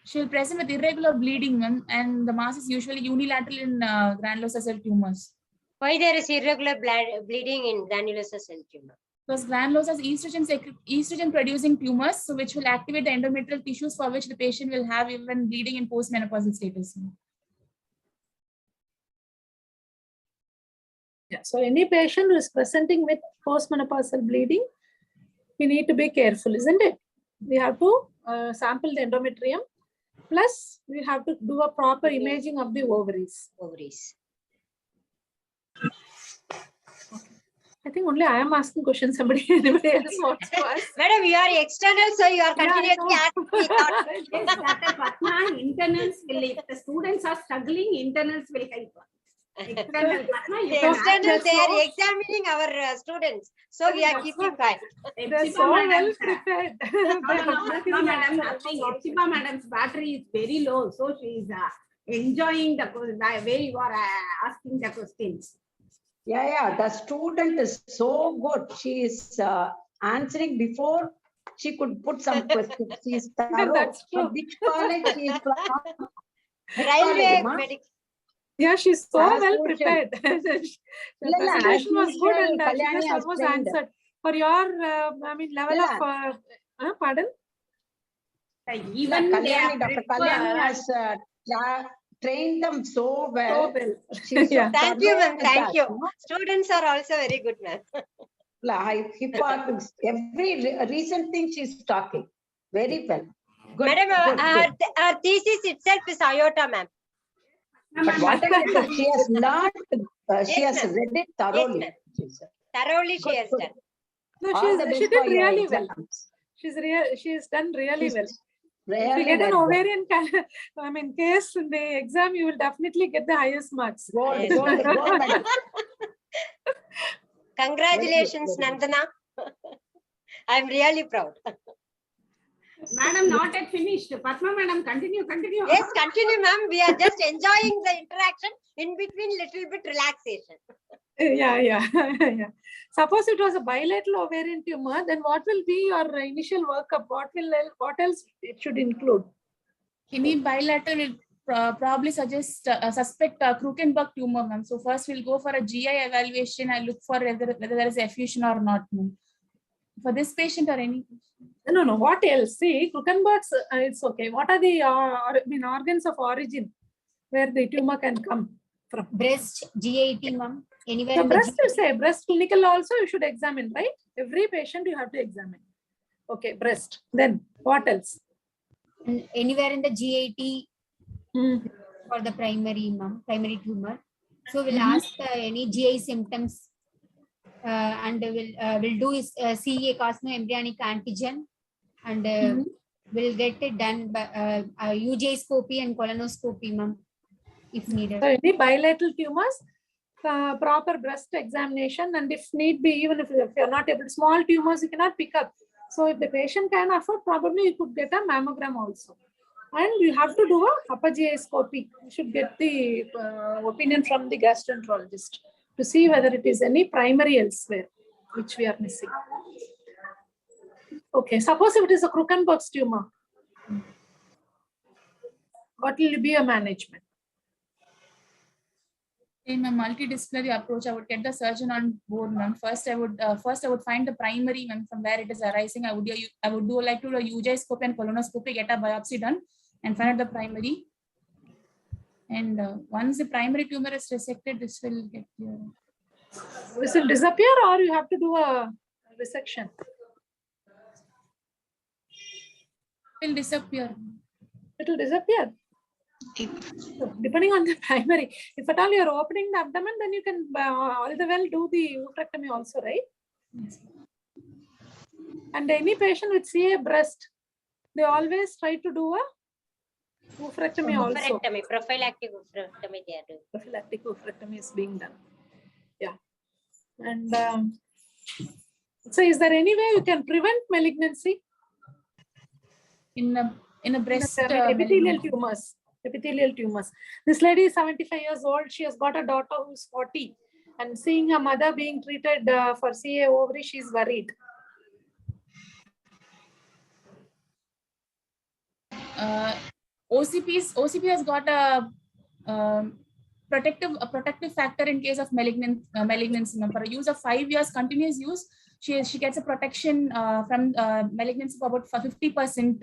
She'll present with irregular bleeding, ma'am, and the mass is usually unilateral in granular cell tumors. Why there is irregular bleeding in granular cell tumor? Because granulosa is estrogen producing tumors, so which will activate the endometrial tissues, for which the patient will have even bleeding in postmenopausal status. Yeah. So any patient who is presenting with postmenopausal bleeding, we need to be careful, isn't it? We have to sample the endometrium, plus we have to do a proper imaging of the ovaries. I think only I am asking questions. Anybody else wants to ask? Madam, you are external, so you are continuously asking. Yes, Dr. Patna, in internals will, if the students are struggling, internals will help. External, Padma, you can ask External, they are so- examining our students. So we are That's keeping what- quiet. They're Epsiba so well madam's, prepared. no, madam, nothing. Epsiba madam's battery is very low, so she is enjoying the way you are asking the questions. Yeah, the student is so good. She is answering before she could put some questions. She is thorough. That's true. From which college she is from? Which Railway college, ma? medical. Yeah, she's so As well usual. prepared. The As presentation was good usual, and she Kalyani just has almost trained. answered. For your, level of, pardon? Even they are Dr. Kalyani has trained them so So well. well. She's so Yeah. Thank you, thorough ma'am. with Thank us, you. no? Students are also very good, ma'am. Every recent thing she's talking very well. Good, Madam, good. our thesis itself is IOTA, ma'am. But whatever she has learned, she Yes, has ma'am. read it thoroughly. ma'am. Thoroughly she has done. No, All the she best did for your really well. exams. She's done really well. If Really you get an well. ovarian case in the exam, you will definitely get the highest marks. Gold, Yes. gold, gold medal. Congratulations, Very good. Nandana. I'm really proud. Madam, not yet finished. Padma madam, continue. Yes, continue, ma'am. We are just enjoying the interaction. In between, little bit relaxation. Yeah. Suppose it was a bilateral ovarian tumor, then what will be your initial workup? What else it should include? Any bilateral will probably suggest suspect Krukenberg tumor, ma'am. So first we'll go for a GI evaluation and look for whether there is effusion or not, ma'am. For this patient or any? No. What else? See, Krukenberg's, it's okay. What are the organs of origin where the tumor can come from? Breast, GAT, ma'am. Anywhere So in the breast, you say breast clinical also you should examine, right? Every patient you have to examine. Okay, breast. Then what else? anywhere in the GAT Hmm. for the primary tumor. So we'll ask any GI symptoms and we'll do CEA embryonic antigen and we'll get it done by UJ-scopy and colonoscopy, ma'am, if needed. So any bilateral tumors, proper breast examination, and if need be, even if you're not able, small tumors you cannot pick up. So if the patient can afford, probably you could get a mammogram also. And you have to do a upper GI-scopy. You should get the opinion from the gastroenterologist to see whether it is any primary elsewhere, which we are missing. Okay, suppose if it is a Krukenberg's tumor, what will be a management? In a multidisciplinary approach, I would get the surgeon on board, ma'am. First, I would find the primary, ma'am, from where it is arising. I would do like to do a UJ-scopy and colonoscopy, get a biopsy done, and find out the primary. And once the primary tumor is resected, this will get clear. This will disappear, or you have to do a resection? It will disappear. It will disappear. So, depending on the primary. If at all you are opening the abdomen, then you can all the well do the oophorectomy also, right? Yes. And any patient with CA breast, they always try to do a oophorectomy also. Oophorectomy, prophylactic oophorectomy they are doing. Prophylactic oophorectomy is being done. Yeah. And so is there any way you can prevent malignancy? In a breast Epithelial tumors. Epithelial tumors. This lady is 75 years old. She has got a daughter who is 40. And seeing her mother being treated for CA ovary, she is worried. OCP has got a protective factor in case of malignancy. For a use of 5 years continuous use, she gets a protection from malignancy for about 50%.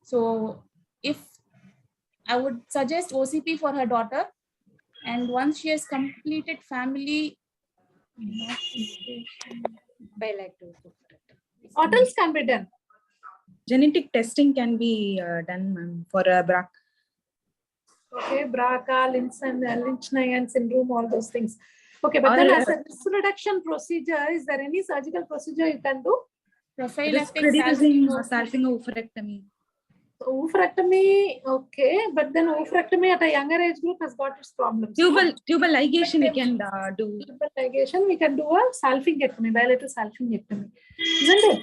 So if I would suggest OCP for her daughter, and once she has completed family, What else can be done? Genetic testing can be done, ma'am, for a BRCA. Okay, BRCA, Lynch-Nayan syndrome, all those things. Okay, but then as a risk reduction procedure, is there any surgical procedure you can do? Risk reducing salpingo oophorectomy. Oophorectomy, okay, but then oophorectomy at a younger age group has got its problems. Tubal ligation we can do. Tubal ligation, we can do a salpingectomy, bilateral salpingectomy, isn't it?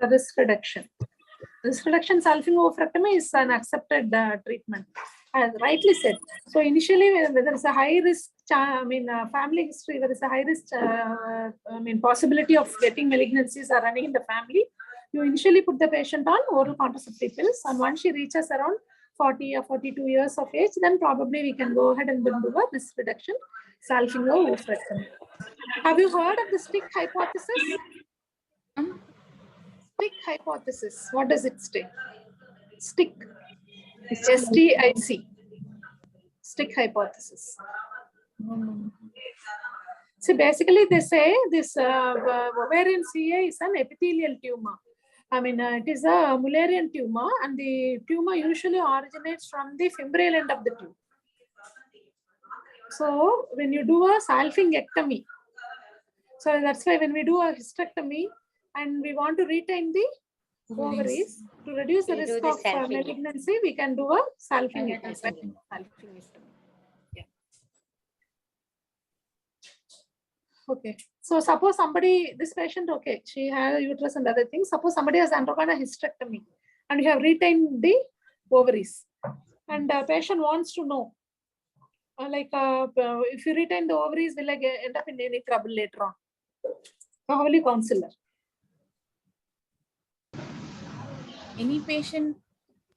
A risk reduction. Risk reduction salpingo-oophorectomy is an accepted treatment, as rightly said. So initially, when there is a high risk, family history, there is a high risk, possibility of getting malignancies are running in the family. You initially put the patient on oral contraceptive pills, and once she reaches around 40 or 42 years of age, then probably we can go ahead and do a risk reduction salpingo-oophorectomy. Have you heard of the stick hypothesis? Stick hypothesis. What does it say? Stick. STIC. Stick hypothesis. So basically, they say this ovarian CA is an epithelial tumor. It is a Mullerian tumor, and the tumor usually originates from the fimbrial end of the tube. So when you do a salpingectomy, so that's why when we do a hysterectomy and we want to retain the ovaries to reduce the risk of malignancy, we can do a salpingectomy. Yeah. Okay. So suppose somebody, this patient, okay, she had a uterus and other things. Suppose somebody has undergone a hysterectomy and you have retained the ovaries, and the patient wants to know, if you retain the ovaries, will I end up in any trouble later on? So how will you counsel her? Any patient,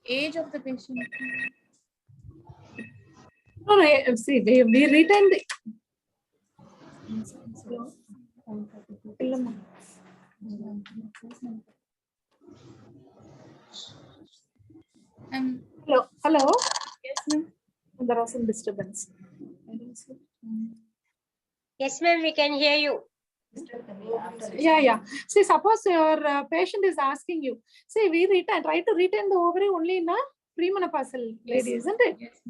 age of the patient. No, see, we retain the. Hello. Yes, ma'am. There was some disturbance. Yes, ma'am, we can hear you. Yeah. See, suppose your patient is asking you, see, we try to retain the ovary only in a premenopausal lady, isn't it? Yes,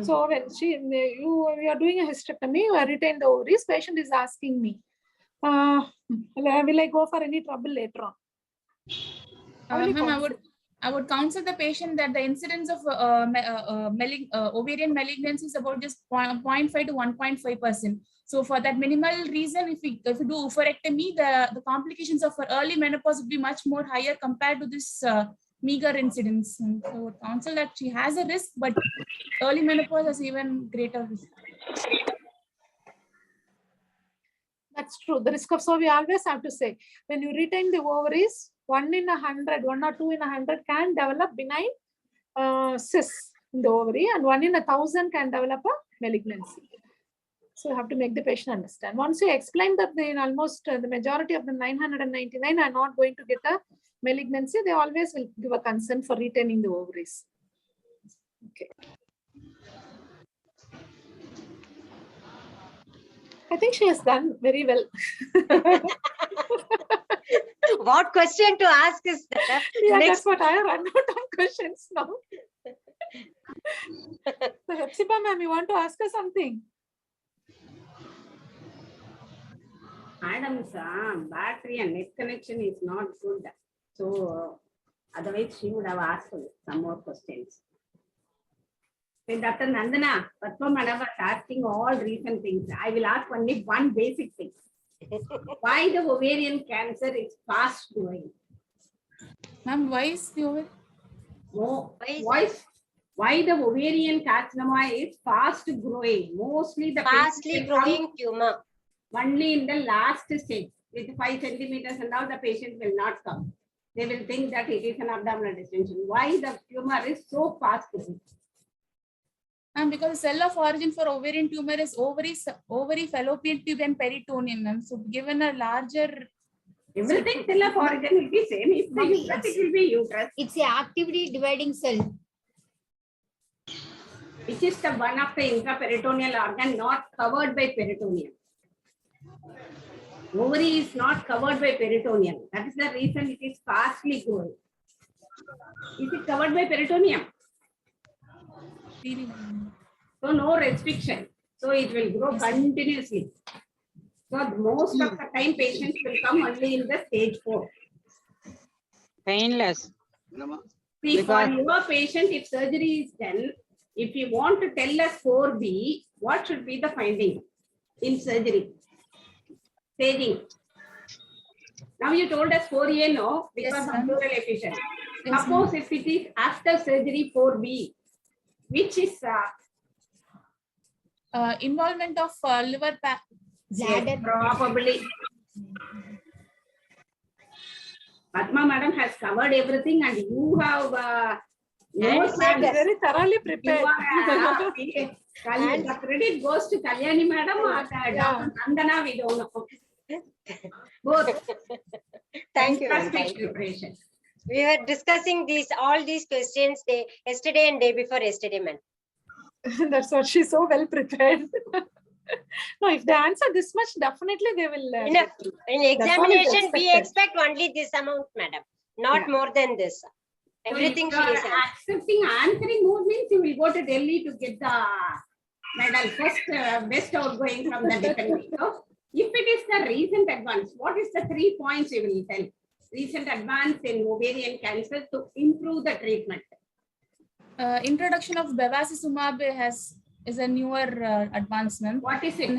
So when you are doing a hysterectomy, you are retain the ovaries. Patient is asking me, will I go for any trouble later on? Ma'am, I would counsel the patient that the incidence of ovarian malignancy is about just 0.5 to 1.5%. So for that minimal reason, if we do oophorectomy, the complications of early menopause would be much more higher compared to this meager incidence. And so I would counsel that she has a risk, but early menopause has even greater risk. That's true. The risk of, so we always have to say, when you retain the ovaries, 1 in 100, 1 or 2 in 100 can develop benign cysts in the ovary, and 1 in 1,000 can develop a malignancy. So you have to make the patient understand. Once you explain that almost the majority of the 999 are not going to get a malignancy, they always will give a consent for retaining the ovaries. Okay. I think she has done very well. What question to ask is that? Yeah, that's what I run out of questions now. So Hepzibah ma'am, you want to ask her something? Madam's battery and net connection is not good. So otherwise she would have asked some more questions. When Dr. Nandana, Patma madam was asking all recent things, I will ask only one basic thing. Why the ovarian cancer is fast growing? Ma'am, why is the ovarian? Why the ovarian carcinoma is fast growing? Mostly the fastly growing tumor. Only in the last stage, with 5 centimeters and all, the patient will not come. They will think that it is an abdominal distension. Why the tumor is so fast growing? And because the cell of origin for ovarian tumor is ovary, fallopian tube, and peritoneum. So given a larger, everything cell of origin will be same. If the uterus, it will be uterus. It's the actively dividing cell, which is the one of the intraperitoneal organ not covered by peritoneum. Ovary is not covered by peritoneum. That is the reason it is fastly growing. Is it covered by peritoneum? So no restriction. So it will grow continuously. So most of the time patients will come only in the stage 4. Painless. See, for Because- your patient, if surgery is done, if you want to tell us 4B, what should be the finding in surgery? Staging. Now you told us 4A, no, because Yes, of ma'am. pleural efficient. Yes, Suppose if it is after surgery 4B, which is involvement of liver Bladder. probably. Padma madam has covered everything, and you have notes and Very thoroughly you prepared. are, the credit goes to Kalyani madam or Dr. Nandana, we don't know. Both. Thank you, ma'am. Fantastic Thank you. preparation. We were discussing all these questions yesterday and day before yesterday, ma'am. That's what she's so well prepared. No, if they answer this much, definitely they will. In get through. examination, we expected. expect only this amount, madam, not Yeah. more than this. Everything So she if is you are accepting answering mode means you will go to Delhi to get the medal, first best outgoing from the dependent. So if it is the recent advance, what is the 3 points you will tell? Recent advance in ovarian cancer to improve the treatment. Introduction of bevacizumab is a newer advancement. What is it?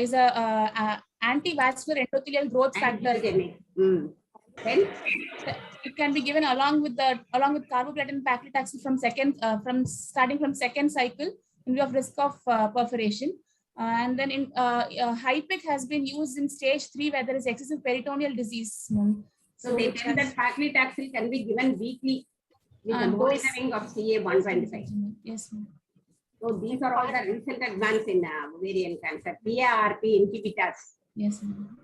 Is a anti-vascular endothelial growth factor. Antigenic. Then It can be given along with carboplatin paclitaxel from starting from second cycle in view of risk of perforation. And then HIPIC has been used in stage 3 where there is excessive peritoneal disease. so they tell that paclitaxel can be given weekly with the those- monitoring of CA 125. Yes, ma'am. So these are all the recent advance in ovarian cancer. PARP inhibitors. Yes, ma'am.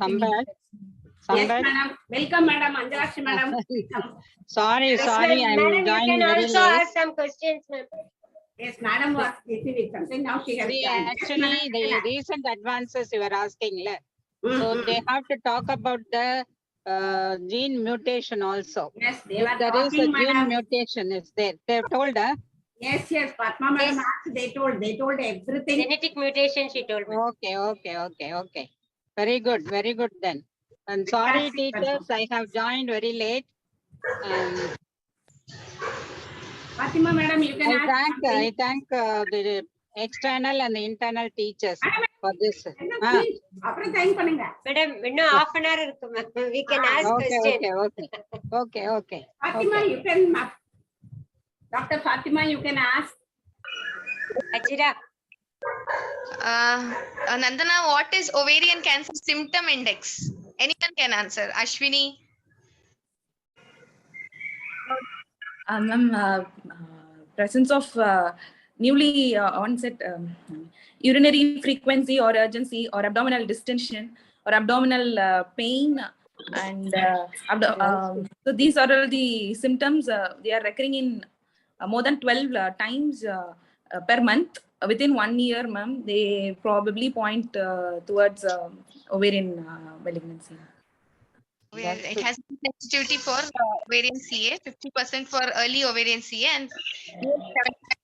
Somewhere. Yes, Somewhere. madam. Welcome, madam. Anjalakshmi, madam. Sorry, Yes, sorry, ma'am. I'm Madam, you joining can very also late. ask some questions, ma'am. Yes, madam was busy with something. Now she has See, joined. actually, the recent advances you were asking, so they have to talk about the gene mutation also. Yes, they If were there is a talking, gene madam. mutation, is there? They've told her. Yes, Padma madam Yes. asked, they told everything. Genetic mutation, she told me. Okay. Very good then. And sorry, Fantastic, teachers, I have joined very late. Fatima madam, you can ask I something. thank the external and the internal teachers for this. Madam, Ah, please, அப்புறம் thank பண்ணுங்க. Madam, இன்னும் half an hour இருக்கு, ma'am. We can ask questions. Okay. Fatima, you can, Dr. Fatima, you can ask. Achira, Nandana, what is ovarian cancer symptom index? Anyone can answer. Ashwini. Ma'am, presence of newly onset urinary frequency or urgency or abdominal distension or abdominal pain, and so these are all the symptoms. They are recurring in more than 12 times per month within 1 year, ma'am. They probably point towards ovarian malignancy. Where it has sensitivity for ovarian CA, 50% for early ovarian CA, and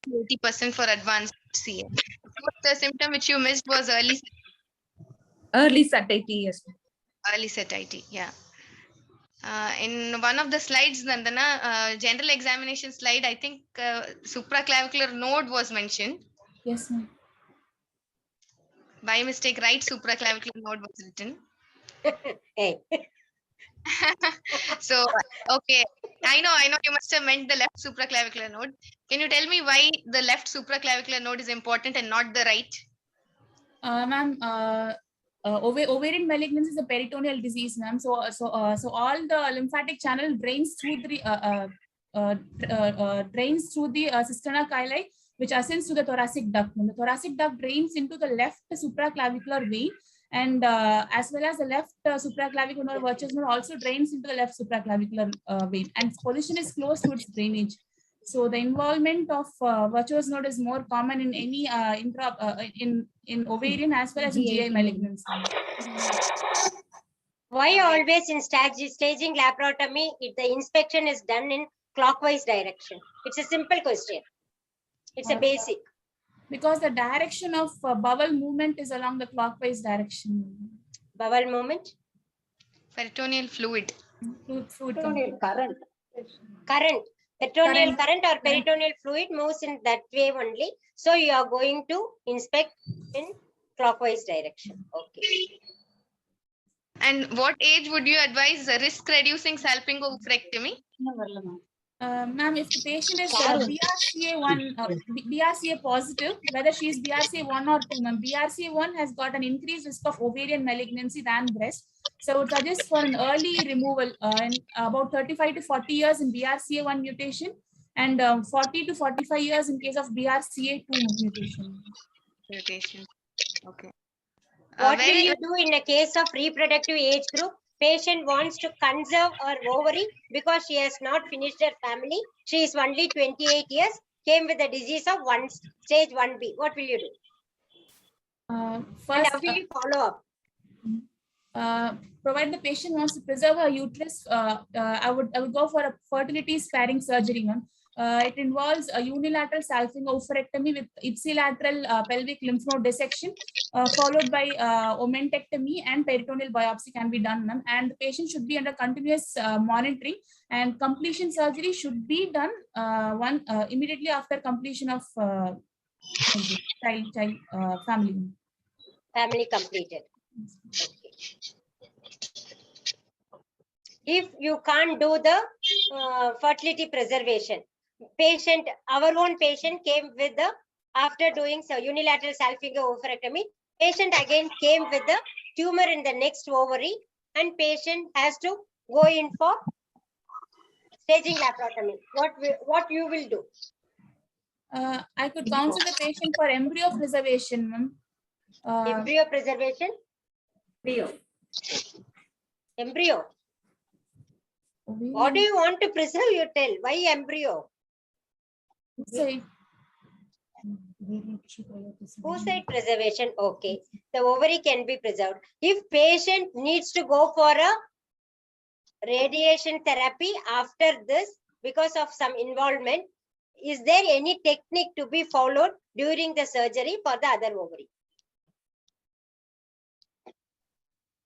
80% for advanced CA. What the symptom which you missed was Early satiety, yes. early satiety. Yeah. In one of the slides, Nandana, general examination slide, I think supraclavicular node was mentioned. Yes, ma'am. By mistake, right supraclavicular node was written. hey. So, okay, I know you must have meant the left supraclavicular node. Can you tell me why the left supraclavicular node is important and not the right? Ma'am, ovarian malignancy is a peritoneal disease, ma'am. So all the lymphatic channel drains through the cisterna chyli, which ascends to the thoracic duct. And the thoracic duct drains into the left supraclavicular vein, and as well as the left supraclavicular node, virtuous node also drains into the left supraclavicular vein, and its position is close to its drainage. So the involvement of virtuous node is more common in any in ovarian as well as in GI malignancy. Why always in staging laparotomy, if the inspection is done in clockwise direction? It's a simple question. It's a basic. Because the direction of bowel movement is along the clockwise direction. Bowel movement? Peritoneal fluid. Fluid Peritoneal current. current, peritoneal current or peritoneal fluid moves in that way only. So you are going to inspect in clockwise direction. Okay. And what age would you advise risk reducing salpingo-oophorectomy? Ma'am, if the patient is BRCA1, BRCA positive, whether she is BRCA1 or 2, ma'am, BRCA1 has got an increased risk of ovarian malignancy than breast. So it suggests for an early removal in about 35 to 40 years in BRCA1 mutation and 40 to 45 years in case of BRCA2 mutation. Okay. What will you do in a case of reproductive age group? Patient wants to conserve her ovary because she has not finished her family. She is only 28 years, came with a disease of stage 1B. What will you do? First, how will you follow up? Provide the patient wants to preserve her uterus, I would go for a fertility sparing surgery, ma'am. It involves a unilateral salpingo-oophorectomy with ipsilateral pelvic lymph node dissection, followed by omentectomy and peritoneal biopsy can be done, ma'am. And the patient should be under continuous monitoring, and completion surgery should be done immediately after completion of family. Family completed. Okay. If you can't do the fertility preservation, our own patient came with the, after doing unilateral salpingo-oophorectomy, patient again came with the tumor in the next ovary, and patient has to go in for staging laparotomy. What you will do? I could counsel the patient for embryo preservation, ma'am. Embryo preservation? Embryo. What do you want to preserve? You tell. Why embryo? Oocyte preservation. Okay. The ovary can be preserved. If patient needs to go for a radiation therapy after this because of some involvement, is there any technique to be followed during the surgery for the other ovary?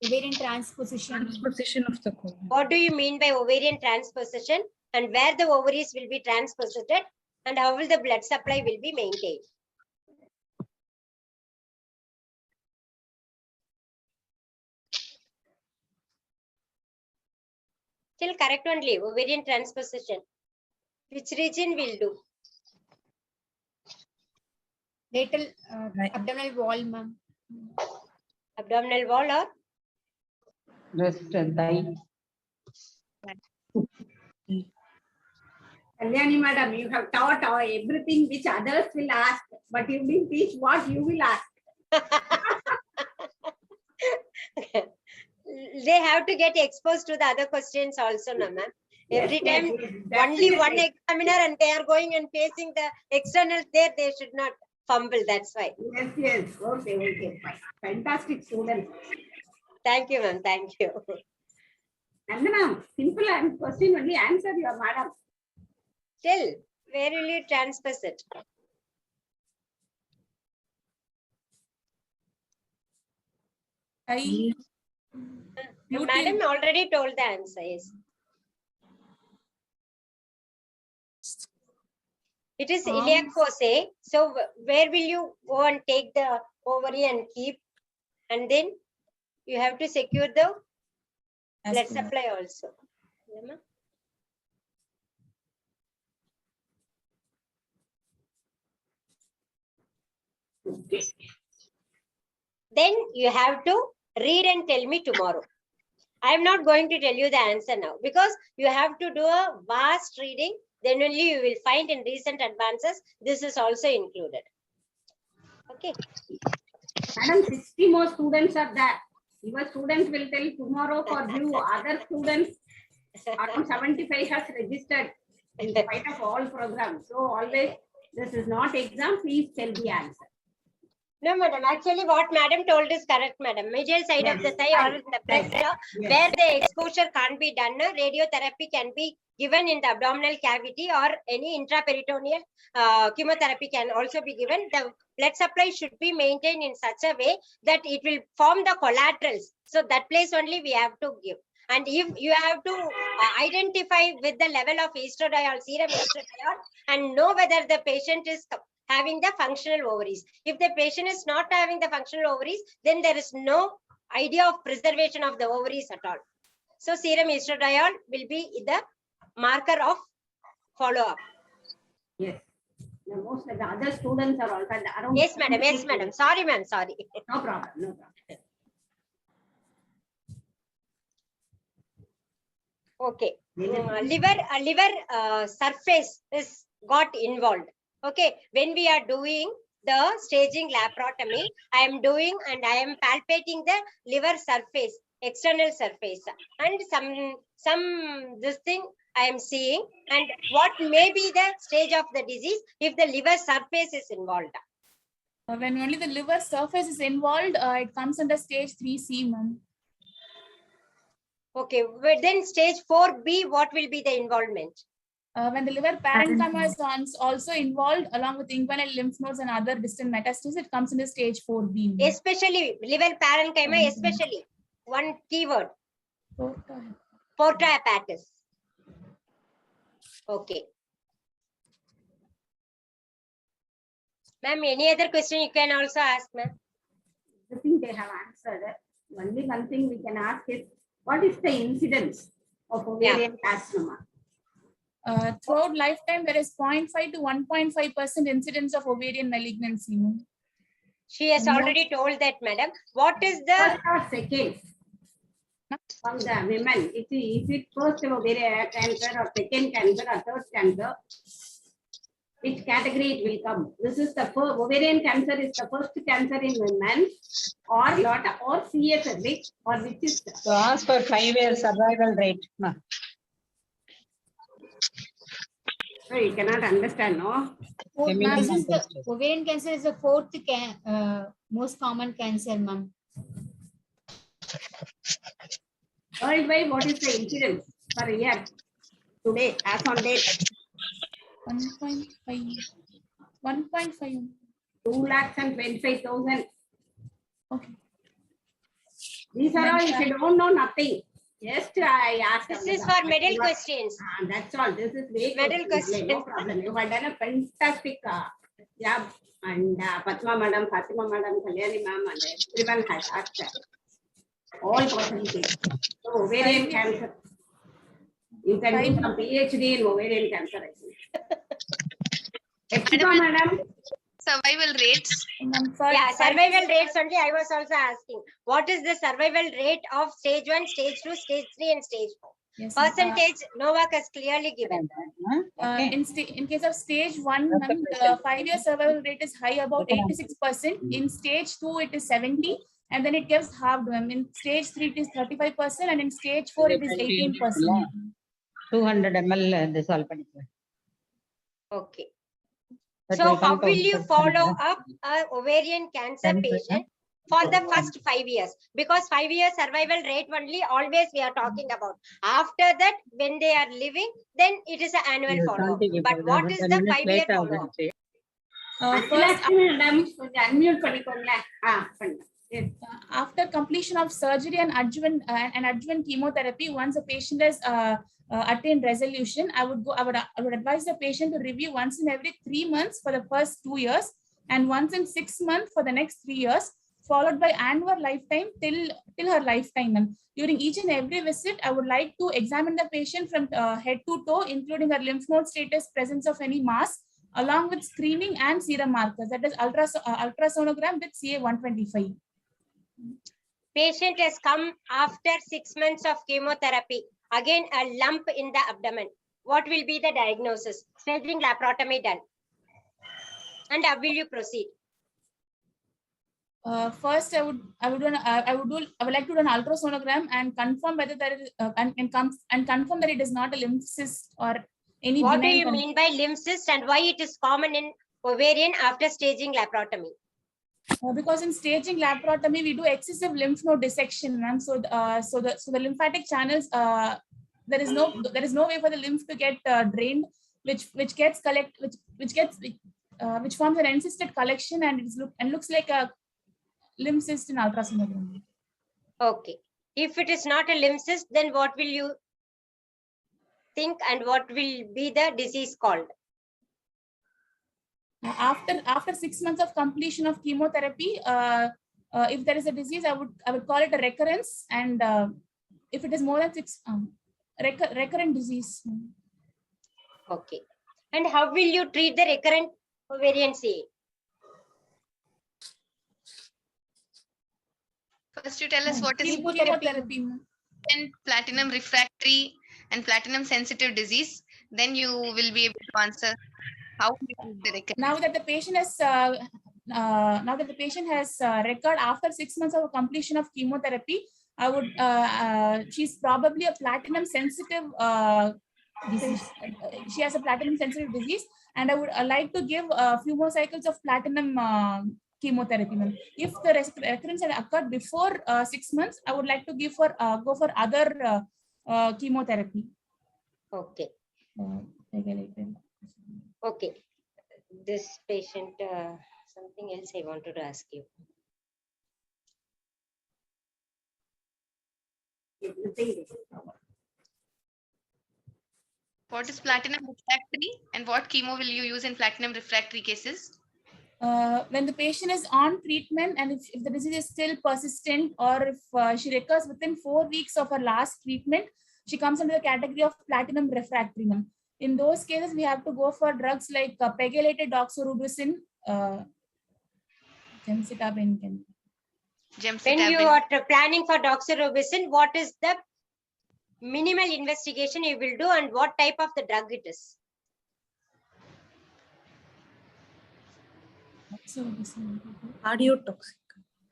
Ovarian transposition. Transposition of the colon. What do you mean by ovarian transposition, and where the ovaries will be transposited, and how will the blood supply will be maintained? Still correct only, ovarian transposition. Which region will do? Lateral abdominal wall, ma'am. Abdominal wall or? Rest thigh. Kalyani madam, you have taught everything which others will ask, but you didn't teach what you will ask. They have to get exposed to the other questions also, no, ma'am. Every time only one examiner and they are going and facing the external there, they should not fumble. That's why. Yes. Okay. Fantastic student. Thank you, ma'am. Thank you. Nandana, simple question only answer your madam. Still, where will you transpose it? Madam already told the answer. Yes. It is iliac fossa. So where will you go and take the ovary and keep, and then you have to secure the blood supply also. Okay. Then you have to read and tell me tomorrow. I am not going to tell you the answer now because you have to do a vast reading. Then only you will find in recent advances, this is also included. Okay. Madam, 60 more students are there. Your students will tell tomorrow for you. Other students, around 75 has registered in spite of all programs. So always, this is not exam. Please tell the answer. No, madam. Actually, what madam told is correct, madam. Medial side of the thigh or the breast, where the exposure can't be done, radiotherapy can be given in the abdominal cavity, or any intraperitoneal chemotherapy can also be given. The blood supply should be maintained in such a way that it will form the collaterals. So that place only we have to give. And if you have to identify with the level of estradiol, serum estradiol, and know whether the patient is having the functional ovaries. If the patient is not having the functional ovaries, then there is no idea of preservation of the ovaries at all. So serum estradiol will be the marker of follow-up. Yes. The most the other students are also around. Yes, madam. Yes, madam. Sorry, ma'am. Sorry. No problem. No problem. Okay. Liver surface is got involved. Okay. When we are doing the staging laparotomy, I am doing and I am palpating the liver surface, external surface, and some this thing I am seeing, and what may be the stage of the disease if the liver surface is involved. When only the liver surface is involved, it comes under stage 3C, ma'am. Okay, but then stage 4B, what will be the involvement? When the liver parenchyma is also involved along with inguinal lymph nodes and other distant metastases, it comes into stage 4B. ma'am. Especially liver parenchyma, especially one keyword, porta hepatis. Okay. Ma'am, any other question you can also ask, ma'am? I think they have answered. Only one thing we can ask is, what is the incidence of ovarian carcinoma? Throughout lifetime, there is 0.5 to 1.5% incidence of ovarian malignancy. ma'am. She has already told that, madam. What is the First or second? From the women, is it first ovarian cancer or second cancer or third cancer? Which category it will come? This is the first, ovarian cancer is the first cancer in women, or CS cervix, or which is the... So ask for 5-year survival rate. Ma. So you cannot understand, no? Ma'am, this is the ovarian cancer is the fourth most common cancer, ma'am. Worldwide, what is the incidence per year? Today, as on date, 1.5. 1.5. 2,25,000. Okay. These are all, if you don't know nothing. Yes, I asked. This is for medal questions. That's all. This is very Medal good. questions. No problem. You have done a fantastic job. And Padma madam, Fatima madam, Kalyani ma'am, and everyone has asked all possibilities. So ovarian cancer. You can do some PhD in ovarian cancer, I think. Fatima madam. Survival rates. Yeah, survival rates only I was also asking. What is the survival rate of stage 1, stage 2, stage 3 and stage 4? Yes, Percentage, Novak has clearly given. In case of stage 1, the 5-year survival rate is high, about 86%. In stage 2, it is 70%. And then it gives halved. In stage 3, it is 35%. And in stage 4, it is 18%. 200 ml this all. Okay. That So will how come will to you follow up an ovarian cancer 10%. patient for the first 5 years? Because 5-year survival rate only always we are talking about. After that, when they are living, then it is an annual follow-up. But what is the 5-year follow-up? Unmute பண்ணிக்கோங்களேன். Yes. After completion of surgery and adjuvant chemotherapy, once a patient has attained resolution, I would advise the patient to review once in every 3 months for the first 2 years, and once in 6 months for the next 3 years, followed by annual lifetime till her lifetime. And during each and every visit, I would like to examine the patient from head to toe, including her lymph node status, presence of any mass, along with screening and serum markers, that is ultrasonogram with CA-125. Patient has come after 6 months of chemotherapy. Again, a lump in the abdomen. What will be the diagnosis? Staging laparotomy done. And how will you proceed? First, I would like to do an ultrasonogram and confirm whether there is and confirm that it is not a lymph cyst or any. What do you mean by lymph cyst and why it is common in ovarian after staging laparotomy? Because in staging laparotomy, we do excessive lymph node dissection, ma'am. So the lymphatic channels, there is no way for the lymph to get drained, which forms an encysted collection, and looks like a lymph cyst in ultrasonogram. Okay. If it is not a limb cyst, then what will you think and what will be the disease called? After 6 months of completion of chemotherapy, if there is a disease, I would call it a recurrence, and if it is more than recurrent disease. Okay. And how will you treat the recurrent ovarian CA? First, you tell us what is Chemotherapy. and platinum refractory and platinum sensitive disease. Then you will be able to answer how you treat the recurrent. Now that the patient has recurred after 6 months of completion of chemotherapy, I would she's probably a platinum sensitive disease. She has a platinum sensitive disease, and I would like to give a few more cycles of platinum chemotherapy. If the recurrence had occurred before 6 months, I would like to give for go for other chemotherapy. Okay. Okay. This patient, something else I wanted to ask you. What is platinum refractory and what chemo will you use in platinum refractory cases? When the patient is on treatment and if the disease is still persistent, or if she recurs within 4 weeks of her last treatment, she comes under the category of platinum refractory. In those cases, we have to go for drugs like pegylated doxorubicin, gemcitabine. When you are planning for doxorubicin, what is the minimal investigation you will do and what type of the drug it is? Cardiotoxic.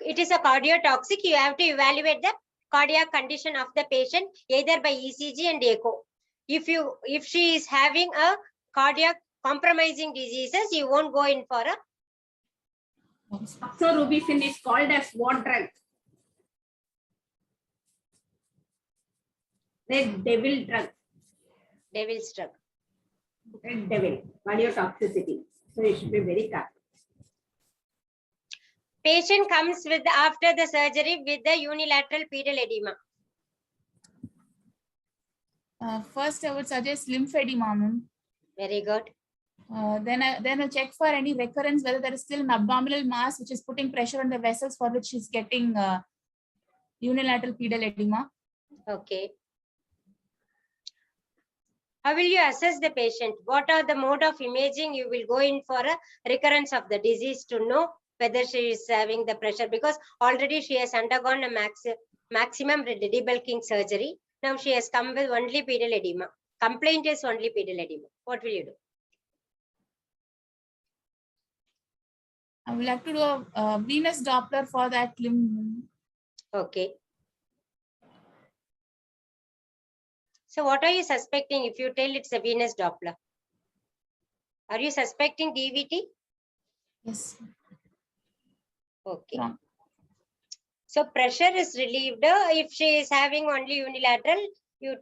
It is a cardiotoxic. You have to evaluate the cardiac condition of the patient either by ECG and echo. If she is having a cardiac compromising diseases, you won't go in for a. Doxorubicin is called as what drug? Red devil drug. Devil's drug. Red devil, cardiotoxicity. So you should be very careful. Patient comes with after the surgery with the unilateral pedal edema. First, I would suggest lymphedema. Very good. Then I check for any recurrence, whether there is still an abdominal mass which is putting pressure on the vessels for which she's getting unilateral pedal edema. Okay. How will you assess the patient? What are the mode of imaging you will go in for a recurrence of the disease to know whether she is having the pressure? Because already she has undergone a maximum debulking surgery. Now she has come with only pedal edema. Complaint is only pedal edema. What will you do? I will have to do a venous Doppler for that limb. Okay. So what are you suspecting if you tell it's a venous Doppler? Are you suspecting DVT? Yes. Okay. Wrong. So pressure is relieved. If she is having only unilateral, you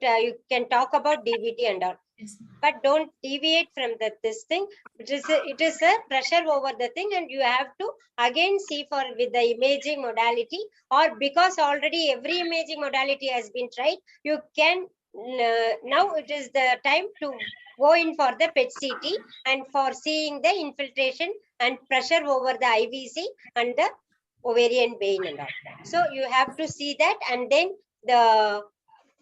can talk about DVT and all. Yes. But don't deviate from this thing. It is a pressure over the thing, and you have to again see for with the imaging modality, or because already every imaging modality has been tried, you can now it is the time to go in for the PET CT and for seeing the infiltration and pressure over the IVC and the ovarian vein and all. So you have to see that, and then the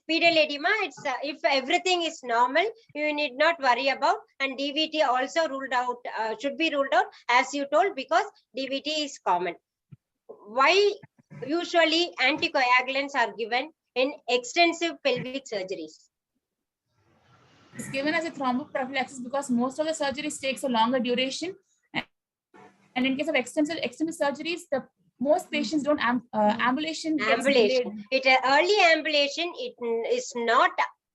pedal edema, it's if everything is normal, you need not worry about, and DVT also ruled out, should be ruled out as you told, because DVT is common. Why usually anticoagulants are given in extensive pelvic surgeries? It's given as a thromboprophylaxis because most of the surgeries takes a longer duration, and in case of extensive surgeries, most patients don't ambulation. Ambulation. Early ambulation, it is not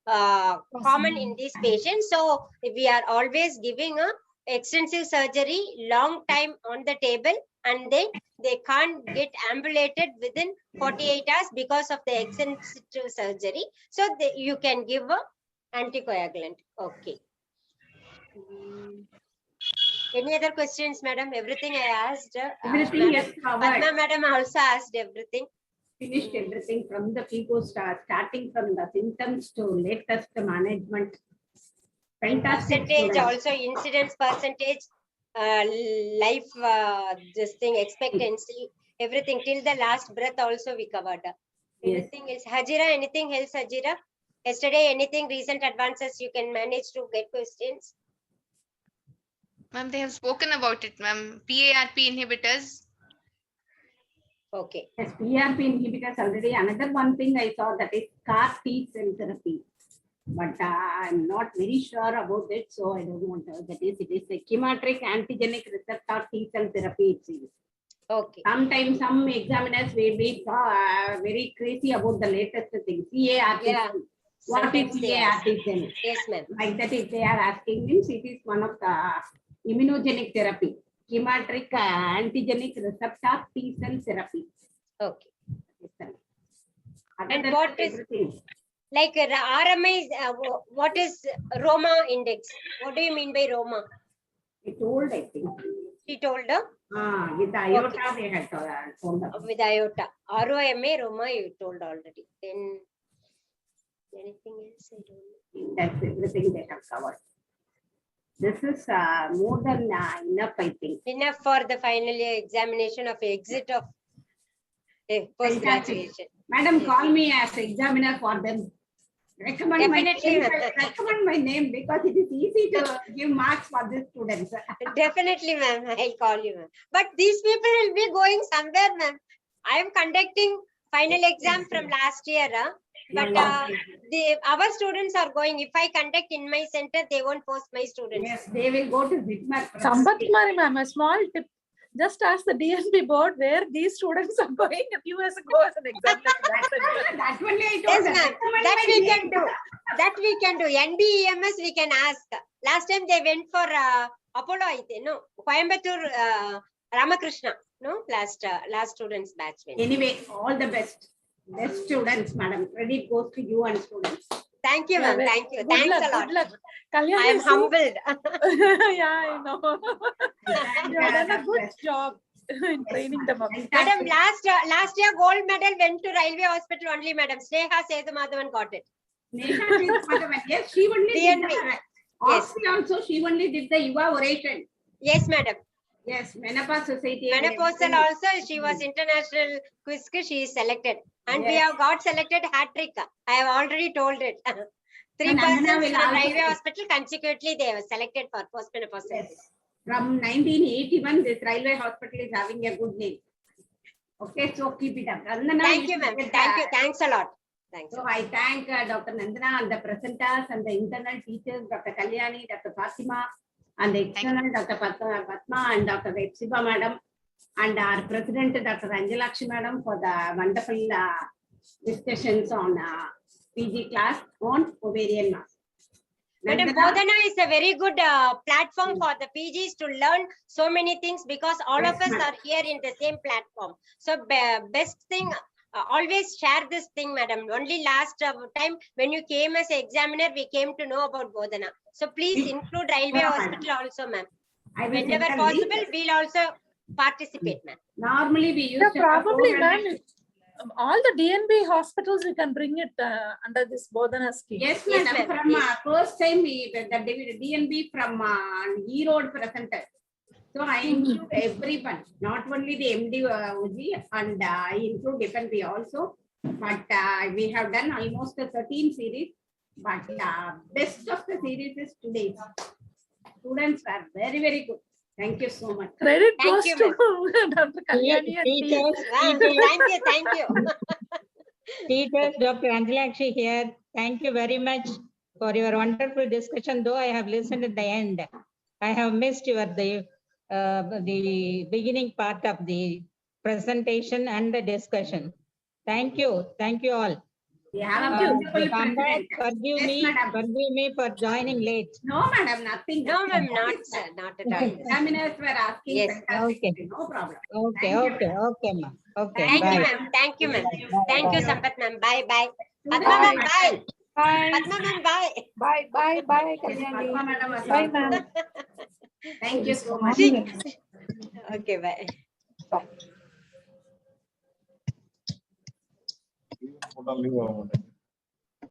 common in these patients. So we are always giving a extensive surgery, long time on the table, and then they can't get ambulated within 48 hours because of the extensive surgery. So you can give a anticoagulant. Okay. Any other questions, madam? Everything I asked. Everything is covered. Padma madam also asked everything. finished everything from the FIGO starting from the symptoms to latest management. Fantastic Percentage student. also, incidence percentage, life, this thing, expectancy, everything till the last breath also we covered. Yes. Anything else? Hajira, anything else, Hajira? Yesterday, anything recent advances you can manage to get questions? Ma'am, they have spoken about it, ma'am. PARP inhibitors. Okay. Yes, PRP inhibitors already. Another one thing I saw, that is CAR T cell therapy. But I'm not very sure about it, so I don't want to. That is, it is a chematic antigenic receptor T cell therapy, it seems. Okay. Sometimes some examiners will be very crazy about the latest thing. CAR T Yeah. cell. What is Sometimes they ask. CAR T cell? Yes, ma'am. Like that, if they are asking, means it is one of the immunogenic therapy. Chematic antigenic receptor T cell therapy. Okay. Other And than what that, is- everything. Like RMI is, what is Roma index? What do you mean by Roma? He told, I think. She told her With the iota, they had told us. with iota. ROMA, Roma, you told already. Then anything else? I don't know. That's everything they have covered. This is more than enough, I think. Enough for the final year examination of exit of post graduation. Madam, Yes. call me as examiner for them. Recommend Definitely, ma'am. recommend my name, because it is easy to give marks for these students. Definitely, ma'am. I'll call you, ma'am. But these people will be going somewhere, ma'am. I am conducting final exam from last year, but our students are going. If I conduct in my center, they won't post my students. Yes, they will go to Zitmar. Sambat Kumari ma'am, a small tip. Just ask the DNB board where these students are going a few years ago as an examiner. That only I Yes, told them. ma'am. Recommend That my we name. can do. That we can do. NBEMS we can ask. Last time they went for Apollo, I think. No, Coimbatore, Ramakrishna. No, last students batch went. Anyway, all the best. Best students, madam. Credit goes to you and students. Thank you, ma'am. Thank you. Good Thanks luck, a lot. good luck. I Kalyani am is so- humbled. Yeah, I know. You have done a good job in training them up. Madam, last year gold medal went to Railway Hospital only, madam. Sneha Sethumadhavan got it. Yes, she only did DNB. the, Yes. also she only did the Yuva oration. Yes, madam. Yes, Menopause Society. and Menopausal everything. also, she was international quiz, she is selected. And we Yes. have got selected hat trick. I have already told it. Three And Nandana persons will from also Railway be- Hospital consecutively they were selected for postmenopausal. Yes. From 1981, this railway hospital is having a good name. Okay, so keep it up. Nandana, Thank you, should ma'am. get Thank the- you. Thanks a lot. Thanks. So I thank Dr. Nandana and the presenters and the internal teachers, Dr. Kalyani, Dr. Fatima, and the external Dr. Padma and Dr. Epsiba madam, and our president, Dr. Anjalakshi madam, for the wonderful discussions on PG class on ovarian mass. Madam, Nandana, Bodhana is a very good platform for the PGs to learn so many things because all of Yes, us ma'am. are here in the same platform. So best thing, always share this thing, madam. Only last time when you came as an examiner, we came to know about Bodhana. So please We- include Railway Sure, Hospital also, ma'am. I will send Whenever the link. possible, we'll also participate, ma'am. Normally we used Yeah, to have probably, 400 ma'am. All the DNB hospitals, we can bring it under this Bodhana scheme. Yes, Yes, madam. ma'am. From Yes. first time we the DNB from E-Road presented. So I include everyone, not only the MD OG, and I include FNP also. But we have done almost 13 series. But best of the series is today. Students are very, very good. Thank you so much. Credit Thank goes you, to Dr. Kalyani and team. Teachers, Thank you. teachers, Dr. Anjalakshi here. Thank you very much for your wonderful discussion. Though I have listened at the end, I have missed your the beginning part of the presentation and the discussion. Thank you all. We have a Thank you. wonderful Sambat, president. forgive Yes, me, madam. forgive me for joining late. No, madam, nothing. No, ma'am, nothing. not, sir, not at all. Examiners were asking Yes. fantastic. Okay. No problem. Okay, Thank you, okay, ma'am. Okay, Thank you, bye. ma'am. Thank you, ma'am. Bye. Thank you, Bye. Sampath ma'am. Bye, bye. Students Padma ma'am, are bye. Bye. Padma ma'am, bye. Bye, bye, bye, Yes, Kalyani. Padma madam was Bye, also- ma'am. Thank you so much. Okay, bye. Bye. not only